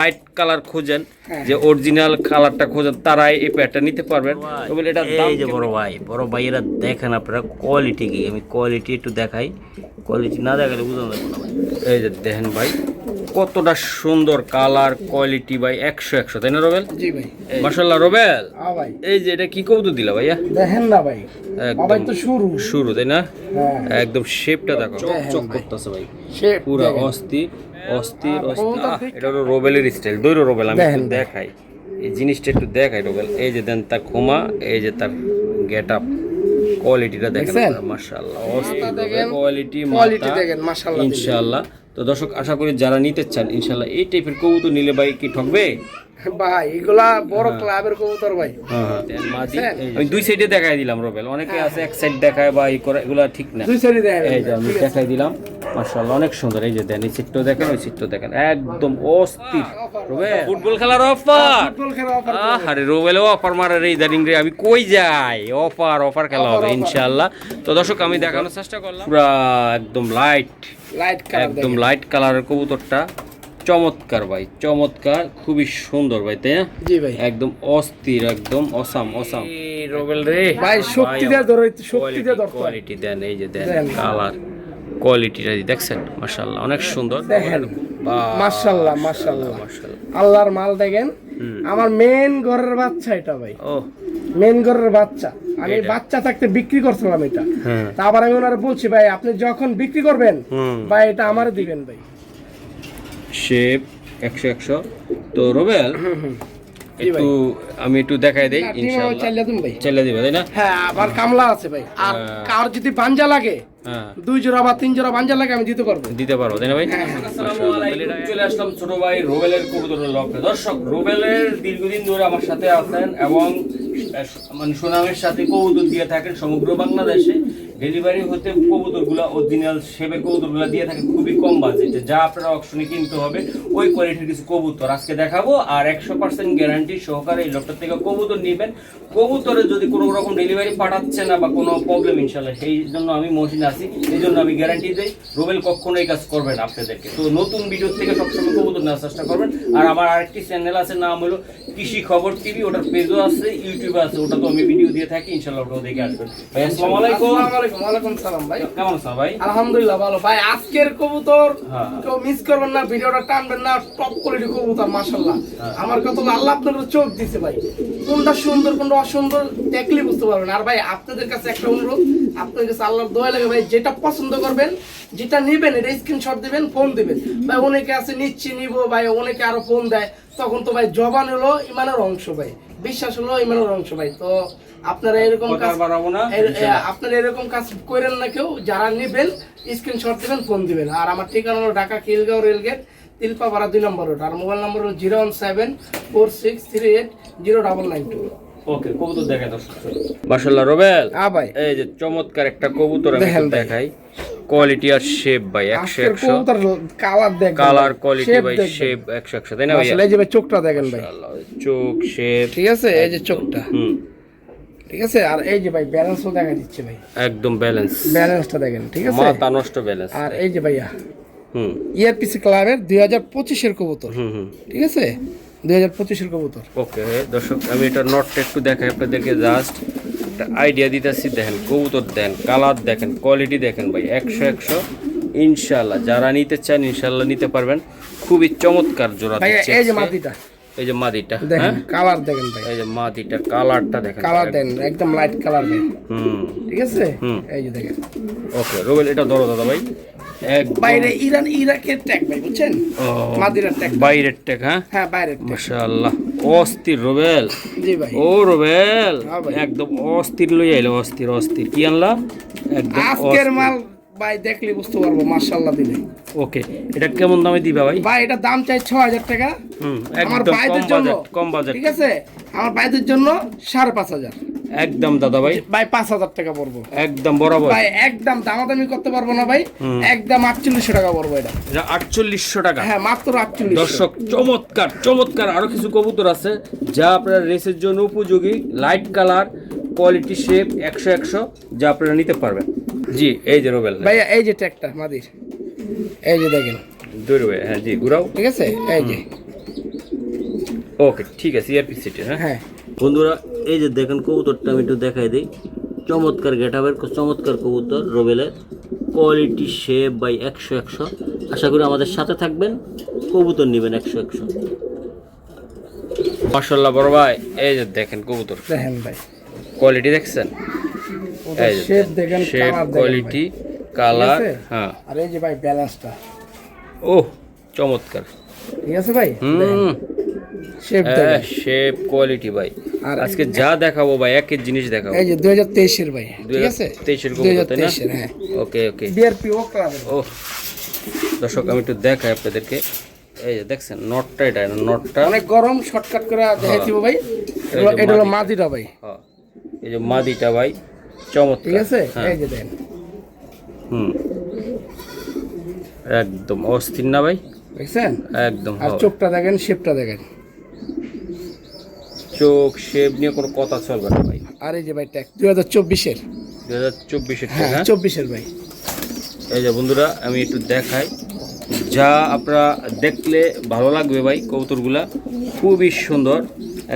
Light colour খোঁজেন, যে original কালারটা খোঁজেন, তারাই এই প্যাডটা নিতে পারবেন। তবে এটা দাম যে বড় ভাই এরা দেখেন আপনারা কোয়ালিটি কি, আমি কোয়ালিটি একটু দেখাই, কোয়ালিটি না দেখালে বুঝতে পারবো না ভাই। এই যে দেখেন ভাই কতটা সুন্দর কালার কোয়ালিটি ভাই, 100 তাই না রবেল? জি ভাই মাশাআল্লাহ। রবেল হ্যাঁ ভাই, এই যে এটা কি কবুতর দিলা ভাইয়া? দেখেন না ভাই, একদম তো শুরু তাই না? হ্যাঁ একদম শেপটা দেখো, চকচক করতেছে ভাই, শেপ পুরো অস্থির অস্থির অস্থির। এটা হলো রোবেলের স্টাইল, দৈরো রোবেল। আমি একটু দেখাই এই জিনিসটা, একটু দেখাই রোবেল। এই যে দেন তার খোমা, এই যে তার গেট আপ, কোয়ালিটিটা দেখেন মাশাআল্লাহ, অস্থির কোয়ালিটি দেখেন মাশাআল্লাহ ইনশাআল্লাহ। তো দর্শক আশা করি যারা নিতে চান ইনশাআল্লাহ এই টাইপের কবুতর নিলে ভাই কি ঠকবে ভাই? এগুলা বড় ক্লাবের কবুতর ভাই। আমি দুই সাইডে দেখাই দিলাম রোবেল, অনেকে আছে এক সাইড দেখায় বা এই করে, এগুলা ঠিক না। দুই সাইডে দেখাই, এই যে আমি দেখাই দিলাম মাশাআল্লাহ, অনেক সুন্দর। এই যে দেন এই চিত্র দেখেন, ওই চিত্র দেখেন, একদম অস্থির। রোবেল ফুটবল খেলার অফার, ফুটবল খেলা অফার। আরে রোবেলও অফার মারার এই দারিং রে, আমি কই যাই, অফার খেলা হবে ইনশাআল্লাহ। তো দর্শক আমি দেখানোর চেষ্টা করলাম পুরা একদম লাইট কালার, একদম লাইট কালারের কবুতরটা, চমৎকার ভাই, চমৎকার, খুবই সুন্দর ভাই, তাই না? জি ভাই, একদম অস্থির, একদম অসাম রোবেল রে ভাই শক্তি দিয়ে ধরে, শক্তি দিয়ে ধরতে হয়। কোয়ালিটি দেন, এই যে দেন কালার কোয়ালিটিটা দেখছেন মাশাআল্লাহ, অনেক সুন্দর দেখেন মাশাআল্লাহ মাশাআল্লাহ মাশাআল্লাহ। আল্লাহর মাল দেখেন, আমার মেন ঘরের বাচ্চা এটা ভাই, ও মেন ঘরের বাচ্চা। আমি বাচ্চা থাকতে বিক্রি করছিলাম এটা, তা আবার আমি ওনারা বলছি ভাই আপনি যখন বিক্রি করবেন ভাই এটা আমারে দিবেন ভাই। শেপ 100 তো রোবেল একটু আমি একটু দেখাই দেই ইনশাআল্লাহ। চাইলে দিবে তাই না? হ্যাঁ, আবার কামলা আছে ভাই, আর কার যদি বাঞ্জা লাগে, হ্যাঁ 2 জোড়া বা 3 জোড়া বাঞ্জা লাগে আমি দিতে পারবো তাই না ভাই? আসসালামু আলাইকুম, চলে আসলাম ছোট ভাই রোবেলের কবুতরের লক্ষ্যে। দর্শক রোবেলের দীর্ঘদিন ধরে আমার সাথে আছেন এবং মানে সুনামের সাথে কবুতর দিয়ে থাকেন সমগ্র বাংলাদেশে। ডেলিভারি হতে কবুতরগুলো অরিজিনাল শেপের কবুতরগুলো দিয়ে থাকে খুবই কম বাজেটে, যা আপনারা অকশনে কিনতে হবে ওই কোয়ালিটির কিছু কবুতর আজকে দেখাবো। আর 100% গ্যারান্টি সহকারে এই লোকটার থেকে কবুতর নেবেন। কবুতরে যদি কোনো রকম ডেলিভারি পাঠাচ্ছে না বা কোনো প্রবলেম ইনশাল্লাহ, সেই জন্য আমি মহিন আছি, এই জন্য আমি গ্যারান্টি দিই রোবেল কখনো এই কাজ করবেন আপনাদেরকে। তো নতুন ভিডিও থেকে সবসময় কবুতর নেওয়ার চেষ্টা করবেন। আর আমার আরেকটি চ্যানেল আছে, নাম হলো কৃষি খবর টিভি, ওটার পেজও আছে, ইউটিউবে আছে, ওটা তো আমি ভিডিও দিয়ে থাকি ইনশাল্লাহ, ওটাও দেখে আসবেন। ভাই আসসালামু আলাইকুম। ওয়ালাইকুম সালাম ভাই, কেমন আছেন ভাই? আলহামদুলিল্লাহ ভালো ভাই। আজকের কবুতর কেউ মিস করবেন না, ভিডিওটা টানবেন না, টপ কোয়ালিটি কবুতর মাশাআল্লাহ। আমার কত আল্লাহ আপনাদের চোখ দিছে ভাই, কোনটা সুন্দর কোনটা অসুন্দর দেখলে বুঝতে পারবেন। আর ভাই আপনাদের কাছে একটা অনুরোধ, আপনাদের কাছে আল্লাহর দোয়া লাগে ভাই, যেটা পছন্দ করবেন, যেটা নেবেন এটা স্ক্রিনশট দিবেন, ফোন দিবেন ভাই। অনেকে আছে নিচ্ছি নিব ভাই, অনেকে আরো ফোন দেয়, তখন তো ভাই জবান হলো ইমানের অংশ ভাই, বিশ্বাস হলো ইমানের অংশ ভাই। তো আপনারা এরকম কাজ আপনারা এরকম কাজ করেন না কেউ, যারা নেবেন স্ক্রিনশট দিবেন, ফোন দিবেন। আর আমার ঠিকানা হলো ঢাকা খিলগাঁও রেলগেট, তিলপাপাড়া 2 নম্বর রোড। আর মোবাইল নাম্বার হলো 01746380992। ওকে, কবুতর দেখাই দর্শক। মাশাআল্লাহ রোবেল, হ্যাঁ ভাই, এই যে চমৎকার একটা কবুতর আমি দেখাই, কোয়ালিটি আর শেপ ভাই 100 কবুতর কালার দেখেন, কালার কোয়ালিটি ভাই, শেপ 100 তাই না ভাই? আসলে এই যে ভাই চোখটা দেখেন ভাই, মাশাআল্লাহ চোখ শেপ, ঠিক আছে, এই যে চোখটা, ঠিক আছে। আর এই যে ভাই ব্যালেন্সও দেখা দিচ্ছে ভাই, একদম ব্যালেন্সটা দেখেন, ঠিক আছে, মাথা নষ্ট ব্যালেন্স। আর এই যে ভাইয়া ইয়ারপিসি ক্লাবের 2025 এর কবুতর, ঠিক আছে, 2025 এর কবুতর। ওকে দর্শক আমি এটা নটটা একটু দেখাই আপনাদেরকে, জাস্ট একটা আইডিয়া দিতেছি। দেখেন কবুতর দেন, কালার দেখেন, কোয়ালিটি দেখেন ভাই, 100 ইনশাআল্লাহ। যারা নিতে চান ইনশাআল্লাহ নিতে পারবেন। খুবই চমৎকার জোড়া দিচ্ছে। এই যে মাদিটা, এই যে মাদিটা দেখেন, কালার দেখেন ভাই, এই যে মাদিটার কালারটা দেখেন, কালার দেন একদম লাইট কালার ভাই, ঠিক আছে, এই যে দেখেন। ওকে রোবেল এটা ধরো দাদা ভাই, বাইরে ইরাকের ট্যাগ ভাই, বুঝছেন, মাদিরার ট্যাগ, বাইরের ট্যাগ। হ্যাঁ বাইরের ট্যাগ, মাশাআল্লাহ অস্থির রোবেল। জি ভাই, ও রোবেল একদম অস্থির লই আইলো, অস্থির কি আনলা একদম আজকের মাল ভাই, দেখলে বুঝতে পারবো মাশাআল্লাহ দিলে। ওকে, এটা কেমন দামে দিবা ভাই? ভাই এটা দাম চাই 6000 টাকা, আমার ভাইদের জন্য কম বাজেট, ঠিক আছে, আমার ভাইদের জন্য 5500 একদম দাদা ভাই, 5000 টাকা পড়বো, একদম বরাবর ভাই, একদম দামাদামি করতে পারবো না ভাই, একদম 4800 টাকা পড়বো এটা 4800 টাকা, হ্যাঁ মাত্র 4800। দর্শক চমৎকার আরো কিছু কবুতর আছে যা আপনার রেসের জন্য উপযোগী, লাইট কালার, কোয়ালিটি, শেপ 100 যা আপনারা নিতে পারবেন। জি এই যে রোবেল ভাইয়া, এই যে ট্যাগটা মাদির, এই যে দেখেন দূর হয়ে, হ্যাঁ জি ঘুরাও, ঠিক আছে, এই যে ওকে ঠিক আছে ইয়ারপি সিটের। হ্যাঁ হ্যাঁ বন্ধুরা এই যে দেখেন কবুতরটা আমি একটু দেখাই দিই, চমৎকার গেটাবের চমৎকার কবুতর রোবেলের, কোয়ালিটি শেপ বাই 100 আশা করি আমাদের সাথে থাকবেন, কবুতর নেবেন 100 মাশাআল্লাহ বড় ভাই এই যে দেখেন কবুতর দেখেন ভাই, কোয়ালিটি দেখছেন, এই যে শেপ দেখেন, শেপ কালার কোয়ালিটি কালার। আছে? হ্যাঁ আর এই যে ভাই ব্যালেন্সটা, ও চমৎকার, ঠিক আছে ভাই, হুম শেপ দেখেন। শেপ কোয়ালিটি ভাই। আর আজকে যা দেখাবো ভাই একের জিনিস দেখাবো। এই যে 2023 এর ভাই, ঠিক আছে 2023 এর কবুতর তাই না? 2023 এর, হ্যাঁ ওকে ওকে। বিআরপি ও ক্লাবের। ও দর্শক আমি একটু দেখাই আপনাদেরকে, এই যে দেখছেন নটটা, এটা নটটা অনেক গরম, শর্টকাট করে দেখাইছি ভাই। এটা হলো মাদিটা ভাই, হ্যাঁ এই যে মাদিটা ভাই চমৎকার, ঠিক আছে হ্যাঁ। এই যে দেখেন, হুম একদম অস্থির না ভাই, দেখছেন? একদম আর হবে। চোখটা দেখেন, শেপটা দেখেন, চোখ শেপ নিয়ে কোনো কথা চলবে না ভাই। আর এই যে ভাই ট্যাগ 2024 এর, 2024 এর হ্যাঁ হ্যাঁ 24 এর ভাই। এই যে বন্ধুরা আমি একটু দেখাই, যা আপনারা দেখলে ভালো লাগবে ভাই, কবুতরগুলা খুবই সুন্দর,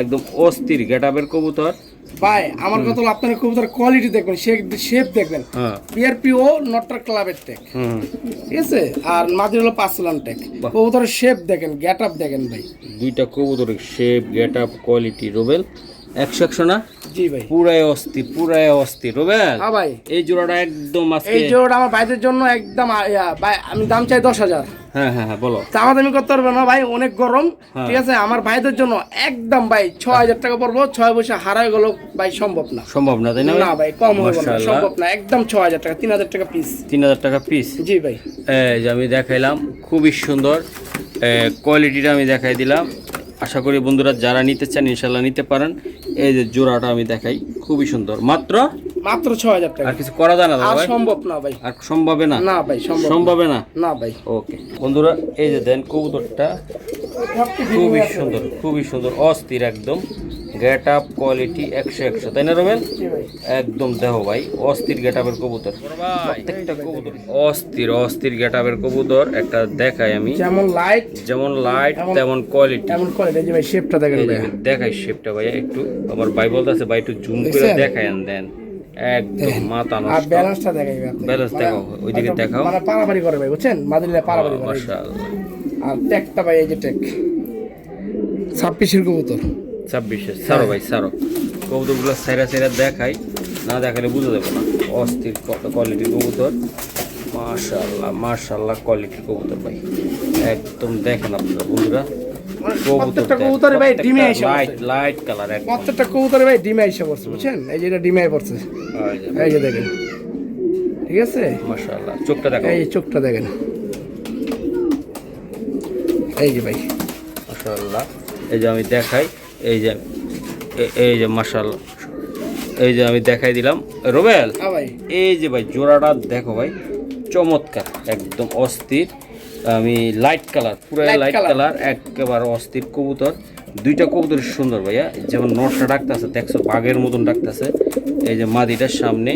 একদম অস্থির গেটআপের কবুতর। ভাই আমার কথা হলো আপনার কবুতর কোয়ালিটি দেখবেন, শেপ দেখবেন, হ্যাঁ বিআরপি ও নটর ক্লাবের ট্যাগ, হুম ঠিক আছে? আর মাদির হলো পাঁচলান ট্যাগ। বাহ। কবুতরের শেপ দেখেন, গেটআপ দেখেন ভাই। দুইটা কবুতরের শেপ গেটআপ কোয়ালিটি রোবেল 100 না, জি ভাই, পুরাই অস্থির রোবেল। হ্যাঁ ভাই, এই জোড়াটা একদম আজকে এই জোড়াটা আমার ভাইদের জন্য একদম ভাই আমি দাম চাই 10,000। হ্যাঁ হ্যাঁ হ্যাঁ বলো। দামাদামি করতে পারবে না ভাই, অনেক গরম, হ্যাঁ। ঠিক আছে? আমার ভাইদের জন্য একদম ভাই 6,000 টাকা পড়বো, 6 পয়সা হারাই গেল ভাই, সম্ভব না। সম্ভব না তাই না না ভাই, কম হবে না, মাশাআল্লাহ। সম্ভব না, একদম 6,000 টাকা, 3,000 টাকা পিস। 3000 টাকা পিস। জি ভাই, এই যে আমি দেখাইলাম খুবই সুন্দর কোয়ালিটিটা আমি দেখাই দিলাম, আশা করি বন্ধুরা যারা নিতে চান ইনশাল্লাহ নিতে পারেন। এই যে জোড়াটা আমি দেখাই খুবই সুন্দর, মাত্র মাত্র 6,000 টাকা। আর কিছু করা যায় না দাদা আর ভাই? সম্ভব না ভাই, আর সম্ভবে না, না ভাই, সম্ভব সম্ভবে না। না ভাই। ওকে বন্ধুরা এই যে দেন কবুতরটা খুবই সুন্দর অস্থির, একদম গেট আপ কোয়ালিটি 100 তাই না রোবেল? জি ভাই, একদম দেখো ভাই অস্থির গেট আপের কবুতর, প্রত্যেকটা কবুতর অস্থির গেট আপের কবুতর। একটা দেখাই আমি, যেমন লাইট যেমন লাইট তেমন কোয়ালিটি। এমন করে যে ভাই, শেপটা দেখেন ভাই, দেখাই শেপটা ভাইয়া একটু, আমার ভাই বলতেছে ভাই একটু জুম করে দেখছেন? দেখাই দেন, একদম মাথা আর নষ্ট। ব্যালেন্সটা দেখাই ভাই আপনি। ব্যালেন্স দেখাও, ওইদিকে দেখাও। মানে পারাপারি করে ভাই, বুঝছেন? মাদিলে পারাপারি করে। মাশাআল্লাহ। আর ট্যাগটা ভাই, এই যে ট্যাগ 26 এর কবুতর, 26 সারো ভাই সারো, কবুতরগুলো সাইরা দেখাই, না দেখালে বুঝে যাবো না। অস্থির কোয়ালিটির কবুতর, মাশাআল্লাহ কোয়ালিটির কবুতর ভাই, একদম দেখেন আপনারা বন্ধুরা। প্রত্যেকটা কবুতরে ভাই ডিমে আইসা লাইট কালার, প্রত্যেকটা কবুতরে ভাই ডিমে আইসা পড়ছে, বুঝছেন? এই যে এটা ডিমে পড়ছে, এই যে দেখেন, ঠিক আছে? মাশাআল্লাহ। চোখটা দেখো, এই যে চোখটা দেখেন, এই যে ভাই মাশাআল্লাহ। এই যে আমি দেখাই, এই যে মাশাআল্লাহ, এই যে আমি দেখাই দিলাম রোবেল। হ্যাঁ ভাই, এই যে ভাই জোড়াটা দেখো ভাই, চমৎকার, একদম অস্থির। আমি লাইট কালার, পুরো লাইট কালার, একেবারে অস্থির কবুতর। দুইটা কবুতর সুন্দর ভাইয়া, যেমন নটটা ডাকতেছে দেখছো বাঘের মতন ডাকতেছে। এই যে মাদিটার সামনে,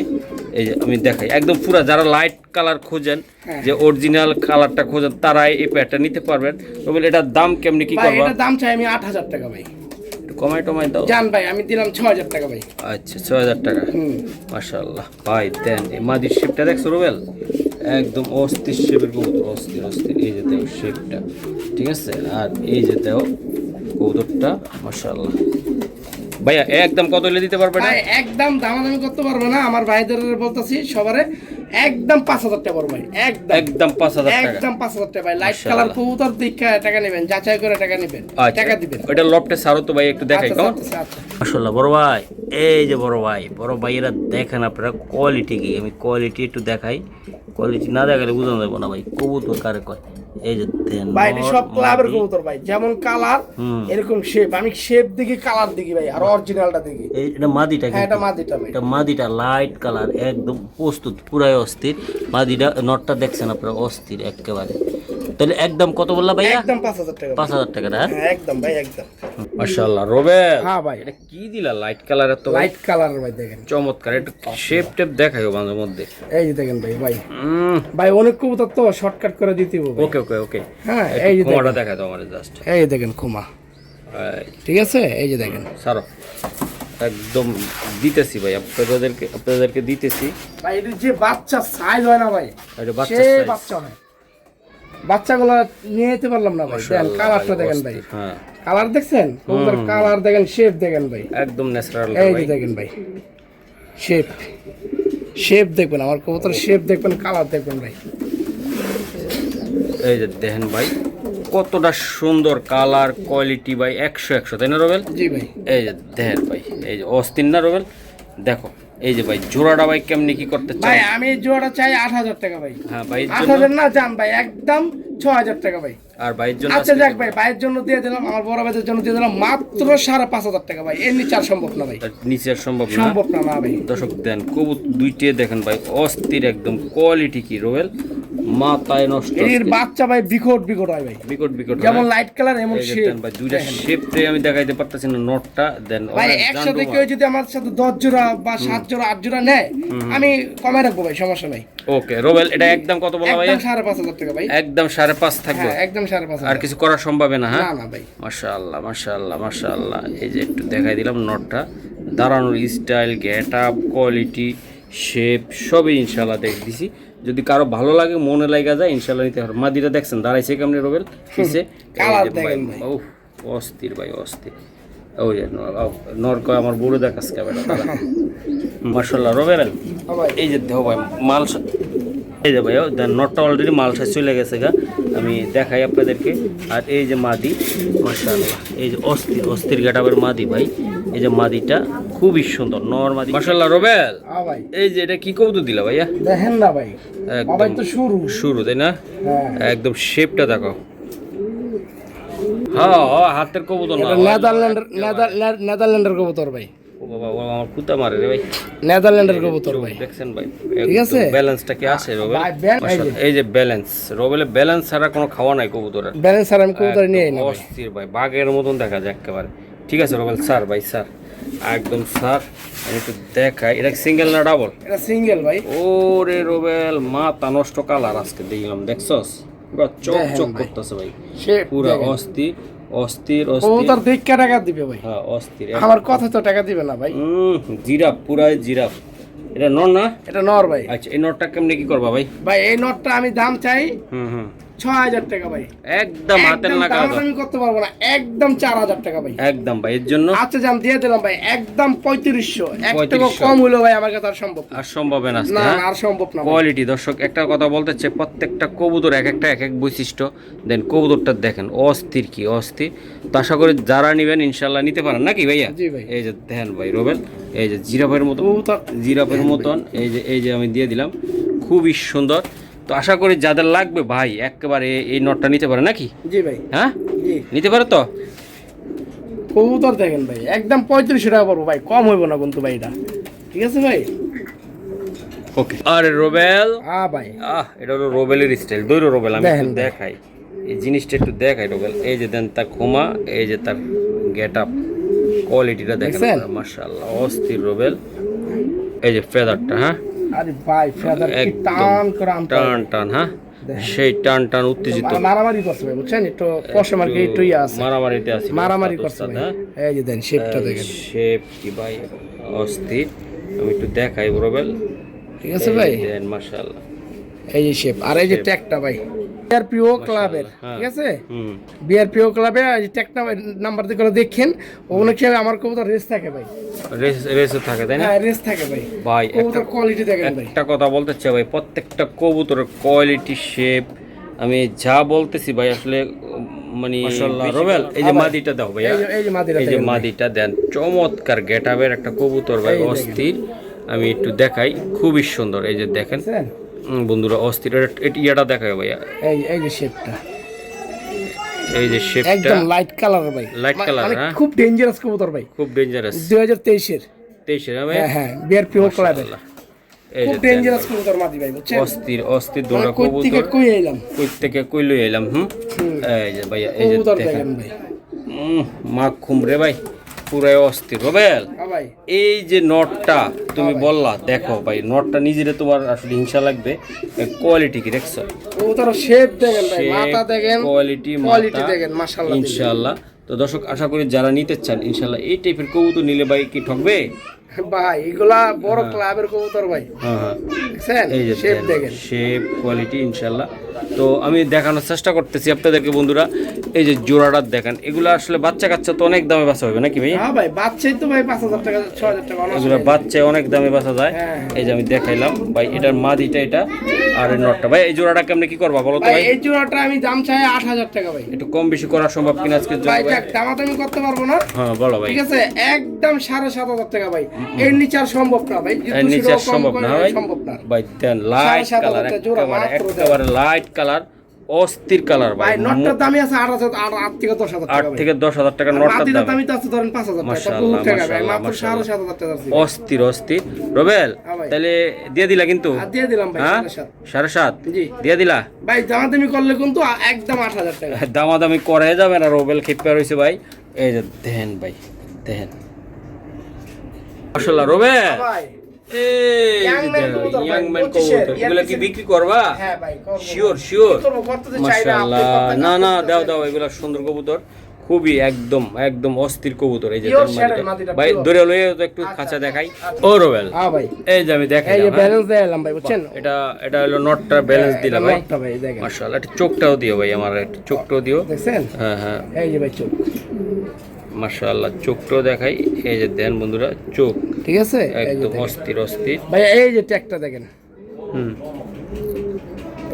এই যে আমি দেখাই একদম পুরা, যারা লাইট কালার খোঁজেন, যে অরিজিনাল কালারটা খোঁজেন, তারা এই প্যাডটা নিতে পারবেন। রোবেল এটার দাম কেমনি কি ভাই করবা? এটার দাম চাই আমি 8,000 টাকা ভাই। একটু কমাই টমাই দাও। জান ভাই, আমি দিলাম 6,000 টাকা ভাই। আচ্ছা 6000 টাকা, মাশাআল্লাহ ভাই। দেন এই মাদির শেপটা দেখছো রোবেল, একদম অস্থির শেপের কবুতর, অস্থির। এই যে দেখো শেপটা, ঠিক আছে? আর এই যে দেখো কবুতরটা, মাশাআল্লাহ ভাইয়া একদম কত হলে দিতে পারবে না? ভাই একদম দামাদামি করতে পারবে না, আমার ভাইদের বলতাছি সবারে, একদম 5,000 টাকা পড়বে ভাই, একদম 5000 টাকা, একদম 5,000 টাকা ভাই। লাইট মাশাআল্লাহ। কালার কবুতর দেখা টাকা নেবেন, যাচাই করে টাকা নেবেন, টাকা দিবেন। ওটা লফটে সারো তো ভাই, একটু দেখাই আচ্ছা, কেমন? আচ্ছা। মাশাআল্লাহ বড় ভাই, এই যে বড় ভাইয়েরা দেখেন আপনারা কোয়ালিটি কি, আমি কোয়ালিটি একটু দেখাই। কোয়ালিটি না দেখালে বোঝানো যাবে না ভাই কবুতর কারে কয়। এই যে দেন ভাই এটা সব ক্লাবের কবুতর ভাই, যেমন কালার এরকম শেপ, আমি শেপ দেখি, কালার দেখি ভাই, আর অরিজিনালটা দেখি। এটা মাদিটা, হ্যাঁ এটা মাদিটা ভাই, এটা মাদিটা লাইট কালার, একদম প্রস্তুত, পুরাই অস্থির। মাদিটা নটটা দেখছেন আপনারা, অস্থির একেবারে। তাহলে একদম কত বললা ভাইয়া? একদম 5,000 টাকা। 5000 টাকা না? হ্যাঁ একদম ভাই, একদম। মাশাআল্লাহ রোবেল, হ্যাঁ ভাই, এটা কি দিলা লাইট কালারের? তো লাইট কালার ভাই দেখেন, চমৎকার। একটু শেপ টেপ দেখাইও মাঝে মধ্যে। এই যে দেখেন ভাই, ভাই অনেক কবুতর তো শর্টকাট করে দিতে হবে। ওকে। হ্যাঁ এই যে কোমাটা দেখাই দাও আমারে জাস্ট। এই দেখেন খুমা, ঠিক আছে, এই যে দেখেন সারো একদম দিতেছি ভাই, আপনাদেরকে দিতেছি ভাই। এটা যে বাচ্চা সাইজ হয় না ভাই, এটা বাচ্চা সে size। বাচ্চা হয়। বাচ্চাগুলো নিয়ে যেতে পারলাম না ভাই। দেখেন কালারটা দেখেন ভাই, হ্যাঁ কালার দেখছেন, কবুতর কালার দেখেন, শেপ দেখেন ভাই, একদম ন্যাচারাল এই ভাই। যে দেখেন ভাই, শেপ দেখবেন, আমার কবুতর শেপ দেখবেন, কালার দেখবেন ভাই। এই যে দেখেন ভাই কতটা সুন্দর কালার কোয়ালিটি ভাই, 100 তাই না রবেল? জি ভাই। এই যে দেখেন ভাই, এই যে অস্থির না রবেল? দেখো এই যে ভাই জোড়াটা ভাই কেমনি কি করতে চাই ভাই আমি জোড়া চাই 8,000 টাকা ভাই। হ্যাঁ ভাই 8,000 না জান ভাই, একদম 6,000 টাকা ভাই। আর ভাইয়ের জন্য আচ্ছা যাক ভাই, ভাইয়ের জন্য দিয়ে দিলাম, আমার বড় ভাইয়ের জন্য দিয়ে দিলাম মাত্র 5,500 টাকা ভাই। এর নিচে আর সম্ভব না ভাই, নিচে আর সম্ভব না। সম্ভব না না ভাই। দর্শক দেন কবুত দুইটে দেখেন ভাই অস্থির একদম কোয়ালিটি কি রবেল, মাথায় নষ্ট এর অস্থির। বাচ্চা ভাই বিকট হয় ভাই, বিকট যেমন লাইট কালার এমন এই যে শেপ দেন ভাই দুইটা শেপতে আমি দেখাইতে পারতেছি না নটটা দেন ভাই। একসাথে কেউ যদি আমার সাথে 10 জোড়া বা 7 জোড়া 8 জোড়া নেয়, আমি কমায় রাখবো ভাই, সমস্যা নাই। ওকে রবেল এটা একদম কত বলা ভাই? একদম 5,500 টাকা ভাই। একদম 5.5 থাকবে, হ্যাঁ একদম 5,500। আর কিছু করা সম্ভব না? হ্যাঁ না না ভাই। মাশাআল্লাহ এই যে একটু দেখাই দিলাম নটটা, দাঁড়ানোর style, get up, quality, shape সবই ইনশাআল্লাহ দেখ দিছি। যদি কারো ভালো লাগে মনে লাগা যায় ইনশাআল্লাহ নিতে পারবে। মাদিটা দেখছেন দাঁড়াইছে কেমনে রবেল পিছে, কালার দেখেন ভাই। ও অস্থির ভাই অস্থির। ওই যে নর কয় আমার বুড়ো দেখাস কে বেটা মাশাআল্লাহ রবেল। ভাই এই যে দেখো ভাই মাল এই যে ভাই নটটা অলরেডি মাল সাজ চলে গেছে গা, আমি দেখাই আপনাদেরকে। আর এই যে মাদি মাশাআল্লাহ, এই যে অস্থির গেটাবের মাদি ভাই, এই যে মাদিটা খুবই সুন্দর নর মাদি মাশাআল্লাহ রবেল। হ্যাঁ ভাই। এই যে এটা কি কবুতর দিলা ভাইয়া? দেখেন না ভাই, একদম ভাই তো শুরু। তাই না? হ্যাঁ একদম শেপটা দেখো। হ্যাঁ হাতের কবুতর না, নেদারল্যান্ডের কবুতর ভাই। ও বাবা ও আমার কুতা মারে রে ভাই। নেদারল্যান্ডের কবুতর ভাই, দেখছেন ভাই ঠিক আছে? ব্যালেন্সটা কি আছে রবেল? ভাই, ব্যালেন্স এই যে। মাশাআল্লাহ, এই যে ব্যালেন্স রবেলে ব্যালেন্স ছাড়া কোনো খাওয়া নাই কবুতরের। ব্যালেন্স আর আমি কবুতর নিয়ে না ভাই। অস্থির ভাই বাঘের মতন দেখা যায় একেবারে। ঠিক আছে রবেল স্যার ভাই স্যার একদম স্যার আমি একটু দেখাই, এটা সিঙ্গেল না ডাবল? এটা সিঙ্গেল ভাই। ওরে রবেল মাথা নষ্ট কালার আজকে দেখলাম, দেখছস পুরো চকচক ভাই। করতেছে ভাই, শেপ পুরো দেখেন। অস্থির কবুতর দেখে টাকা দিবে ভাই, হ্যাঁ অস্থির আমার কথা তো টাকা দিবে না ভাই। জিরাফ পুরাই জিরাফ। এটা নর না? এটা নর ভাই। আচ্ছা এই নরটা কেমনে কি করবা ভাই? ভাই এই নটটা আমি দাম চাই হুম 6,000 টাকা ভাই। একদম হাতের একদম নাগাদ, দাম আমি করতে পারবো না, একদম 4,000 টাকা ভাই। একদম ভাই এর জন্য আচ্ছা জান দিয়ে দিলাম ভাই, একদম 3500। এক টাকা 3500 কম হলো ভাই, আমার কাছে আর সম্ভব না। আর সম্ভব না না না, আর সম্ভব না ভাই। কোয়ালিটি দর্শক একটা কথা বলতে চাই, প্রত্যেকটা কবুতর এক একটা এক এক বৈশিষ্ট্য। দেন কবুতরটা দেখেন অস্থির কি অস্থির। তো আশা করি যারা নেবেন ইনশাল্লাহ নিতে পারেন নাকি ভাইয়া? জি ভাই। এই যে দেখেন ভাই রবেল, এই যে জিরাফের মতন, কবুতর জিরাফের মতন এই যে আমি দিয়ে দিলাম, খুবই সুন্দর। তো আশা করি যাদের লাগবে ভাই একেবারে এই নটটা নিতে পারে নাকি? জি ভাই। হ্যাঁ জি নিতে পারে তো। কবুতর দেখেন ভাই, একদম 3500 টাকা পড়বো ভাই, কম হইব না কিন্তু ভাই এটা। ঠিক আছে ভাই। ওকে আরে রবেল, ভাই এটা হলো রোবেলের স্টাইল, দৈর রোবেল আমি দেখেন একটু ভাই। দেখাই এই জিনিসটা একটু দেখাই রোবেল। এই যে দেন তার খোমা, এই যে তার গেট আপ, কোয়ালিটিটা দেখেন দেখছেন? মাশাআল্লাহ অস্থির রোবেল। এই যে ফেদারটা, হ্যাঁ আরে ভাই ফেদার কি একদম টান করে আনতে হয়। টান হ্যাঁ সেই টান উত্তেজিত মারামারি করছে ভাই, বুঝছেন? একটু কষ্ট মার্কে একটু ইয়ে আছে, মারামারিতে আছে, মারামারি করছে ভাই। এই যে দেন শেপটা দেখেন, শেপ কি ভাই অস্থির। আমি একটু দেখাই রোবেল, ঠিক আছে ভাই? দেন মাশাআল্লাহ এই যে শেপ, আর এই যে ট্যাগটা ভাই বিআরপিও ক্লাবের, হ্যাঁ। ঠিক আছে? হুম বিআরপিও ক্লাবে এই যে ট্যাগ নাম্বার দিয়ে করে দেখেন, অনেক সময় আমার কবুতর রেস থাকে ভাই। রেসে থাকে তাই না হ্যাঁ রেস থাকে ভাই। ভাই? কবুতর কোয়ালিটি দেখেন ভাই। একটা কথা বলতে চাই ভাই, প্রত্যেকটা কবুতরের কোয়ালিটি শেপ আমি যা বলতেছি ভাই আসলে মানে মাশাআল্লাহ রবেল। এই যে মাদিটা দাও ভাইয়া, এই যে মাদিরা এই যে মাদিটা দেন, চমৎকার গেটআপের একটা কবুতর ভাই, অস্থির। আমি একটু দেখাই, খুবই সুন্দর। এই যে দেখেন দেখেন বন্ধুরা অস্থির, ইয়াটা দেখায় ভাইয়া, এই যে শেপটা, এই যে শেপটা একদম লাইট কালার ভাই, লাইট কালার, হ্যাঁ খুব ডেঞ্জারাস কবুতর ভাই, খুব ডেঞ্জারাস। 2023 এর 23 ভাই, হ্যাঁ বিআরপিও ক্লাবে এই খুব যে ডেঞ্জারাস কবুতর মাদি ভাই, বুঝছেন? অস্থির দুটো কই থেকে কবুতর, কই এলাম, কই থেকে কই লই এলাম। এই যে ভাইয়া এই যে কবুতর দেখেন দেখেন ভাই। মাখ খুমরে ভাই পুরাই অস্থির রবেল। হ্যাঁ ভাই। এই যে নটটা তুমি বললা, দেখো ভাই নটটা নিজেরে তোমার আসলে হিংসা লাগবে, কোয়ালিটি কি দেখছো? কবুতর শেপ দেখেন ভাই, মাথা দেখেন, কোয়ালিটি কোয়ালিটি দেখেন মাশাআল্লাহ। ইনশাআল্লাহ তো দর্শক আশা করি যারা নিতে চান ইনশাল্লাহ এই টাইপের কবুতর নিলে ভাই কি ঠকবে? ভাই এগুলা বড় ক্লাবের কবুতর ভাই। হ্যাঁ দেখছেন এই যে শেপ দেখেন, শেপ কোয়ালিটি ইনশাল্লাহ। তো আমি দেখানোর চেষ্টা করতেছি আপনাদেরকে বন্ধুরা, এই যে জোড়াটা দেখেন, এগুলো আসলে বাচ্চা কাচ্চা তো অনেক দামে বাঁচা হবে নাকি ভাই? হ্যাঁ ভাই বাচ্চাই তো ভাই 5000 টাকা 6000 টাকা অনার্স এগুলো বাচ্চা অনেক দামে বাঁচা যায়। হ্যাঁ। এই যে আমি দেখাইলাম ভাই, এটার মাদিটা এটা আর এই নটটা। ভাই এই জোড়াটা কেমনে কি করবা বলো তো ভাই ভাই? এই জোড়াটা আমি দাম চাই 8000 টাকা ভাই। একটু কম বেশি করা সম্ভব কিনা আজকের জন্য ভাই ভাই? দেখ দামাদামি করতে পারবো না। হ্যাঁ বলো ভাই। ঠিক আছে একদম 7500 টাকা ভাই, এর নিচে আর সম্ভব না ভাই, এর নিচে আর সম্ভব না ভাই। সম্ভব না ভাই দেন লাইট 7500 কালার, টাকা জোড়া মাত্র দেন। একেবারে লাইট কালার, অস্থির কালার ভাই। ভাই নটটার দামই আছে 8000 8 থেকে 10000 টাকা 8 ভাই। থেকে 10,000 টাকা নটটার মাটিটার দাম। দামই তো আছে ধরেন 5000 টাকা, মাশাআল্লাহ, বহুত টাকা ভাই, মাশাআল্লাহ, মাত্র 7500 টাকা আছে। অস্থির অস্থির। রবেল হ্যাঁ ভাই। তাহলে দিয়ে দিলা কিন্তু? আর দিয়ে দিলাম ভাই হ্যাঁ 7.5। 7.5 জি। দিয়ে দিলা? ভাই দামাদামি করলে কিন্তু একদম 8000 টাকা। দামাদামি করে যাবে না, রবেল খেপে রয়েছে ভাই। এই যে দেখেন ভাই, দেখেন মাশাআল্লাহ রবেল। ভাই এই Young man কবুতর ভাই, ইয়াং ম্যান 25 কবুতর, এগুলা কি বিক্রি করবা? হ্যাঁ ভাই করব। শিওর শিওর কি করবো, করতে তো চাই না, আপনি মাশাআল্লাহ। করতে না না করতে দাও চাই। দাও, এগুলা সুন্দর কবুতর, খুবই একদম একদম অস্থির কবুতর। এই যে Pure তার shaded মাদিটা। মাদিটা, ভাই pure। ধরে লয়ে তো একটু আচ্ছা, খাঁচা আচ্ছা, দেখাই। আচ্ছা। ও রবেল হ্যাঁ ভাই এই যে আমি দেখাই, এই যে ব্যালেন্স দিলাম ভাই বুঝছেন, এটা এটা হলো নটটা ব্যালেন্স দিলাম ভাই। নটটা ভাই দেখেন মাশাআল্লাহ, একটা চোখটাও দিও ভাই, আমার একটা চোখটাও দিও। দেখছেন, হ্যাঁ হ্যাঁ এই যে ভাই চোখ, মাশাআল্লাহ চোখটাও দেখাই। এই যে দেন বন্ধুরা চোখ ঠিক আছে এই যে একদম দেখেন। অস্থির অস্থির। ভাই এই যে ট্যাগটা দেখেন, হুম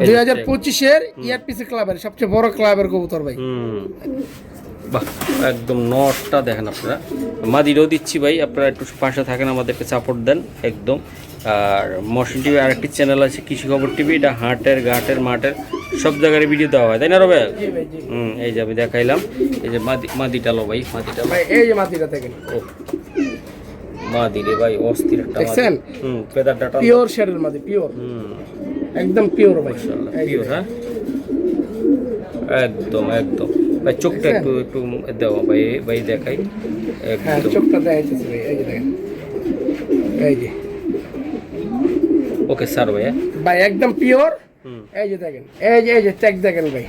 এই যে 2025 এর ইয়ারপিসি ক্লাবের সবচেয়ে বড় ক্লাবের কবুতর ভাই। হুম বাহ, একদম নটটা দেখেন আপনারা। মাদিরাও দিচ্ছি ভাই, আপনারা একটু পাশে থাকেন, আমাদেরকে সাপোর্ট দেন একদম। আর মশিন টিভি আরেকটি চ্যানেল আছে কৃষি খবর টিভি, এটা হাটের ঘাটের মাঠের সব জায়গায় ভিডিও দেওয়া হয়, তাই না রবেল? জি ভাই জি এই যে আমি দেখাইলাম। এই যে মাদিটা লো ভাই, মাদিটা লো। ভাই এই যে মাটিটা দেখেন, ও মাদিরে ভাই অস্থির একটা দেখছেন? ফেদারটা পিওর শেডের মাটি, পিওর একদম পিওর ভাই। এই যে পিওর। হ্যাঁ একদম একদম ভাই, চোখটা একটু একটু দাও ভাই, ভাই দেখাই হ্যাঁ একদম। চোখটা দেখাইতেছি ভাই, এই যে দেখেন, এই যে ওকে স্যার ভাই। ভাই একদম পিওর। এই যে দেখেন, এই যে ট্যাগ দেখেন ভাই,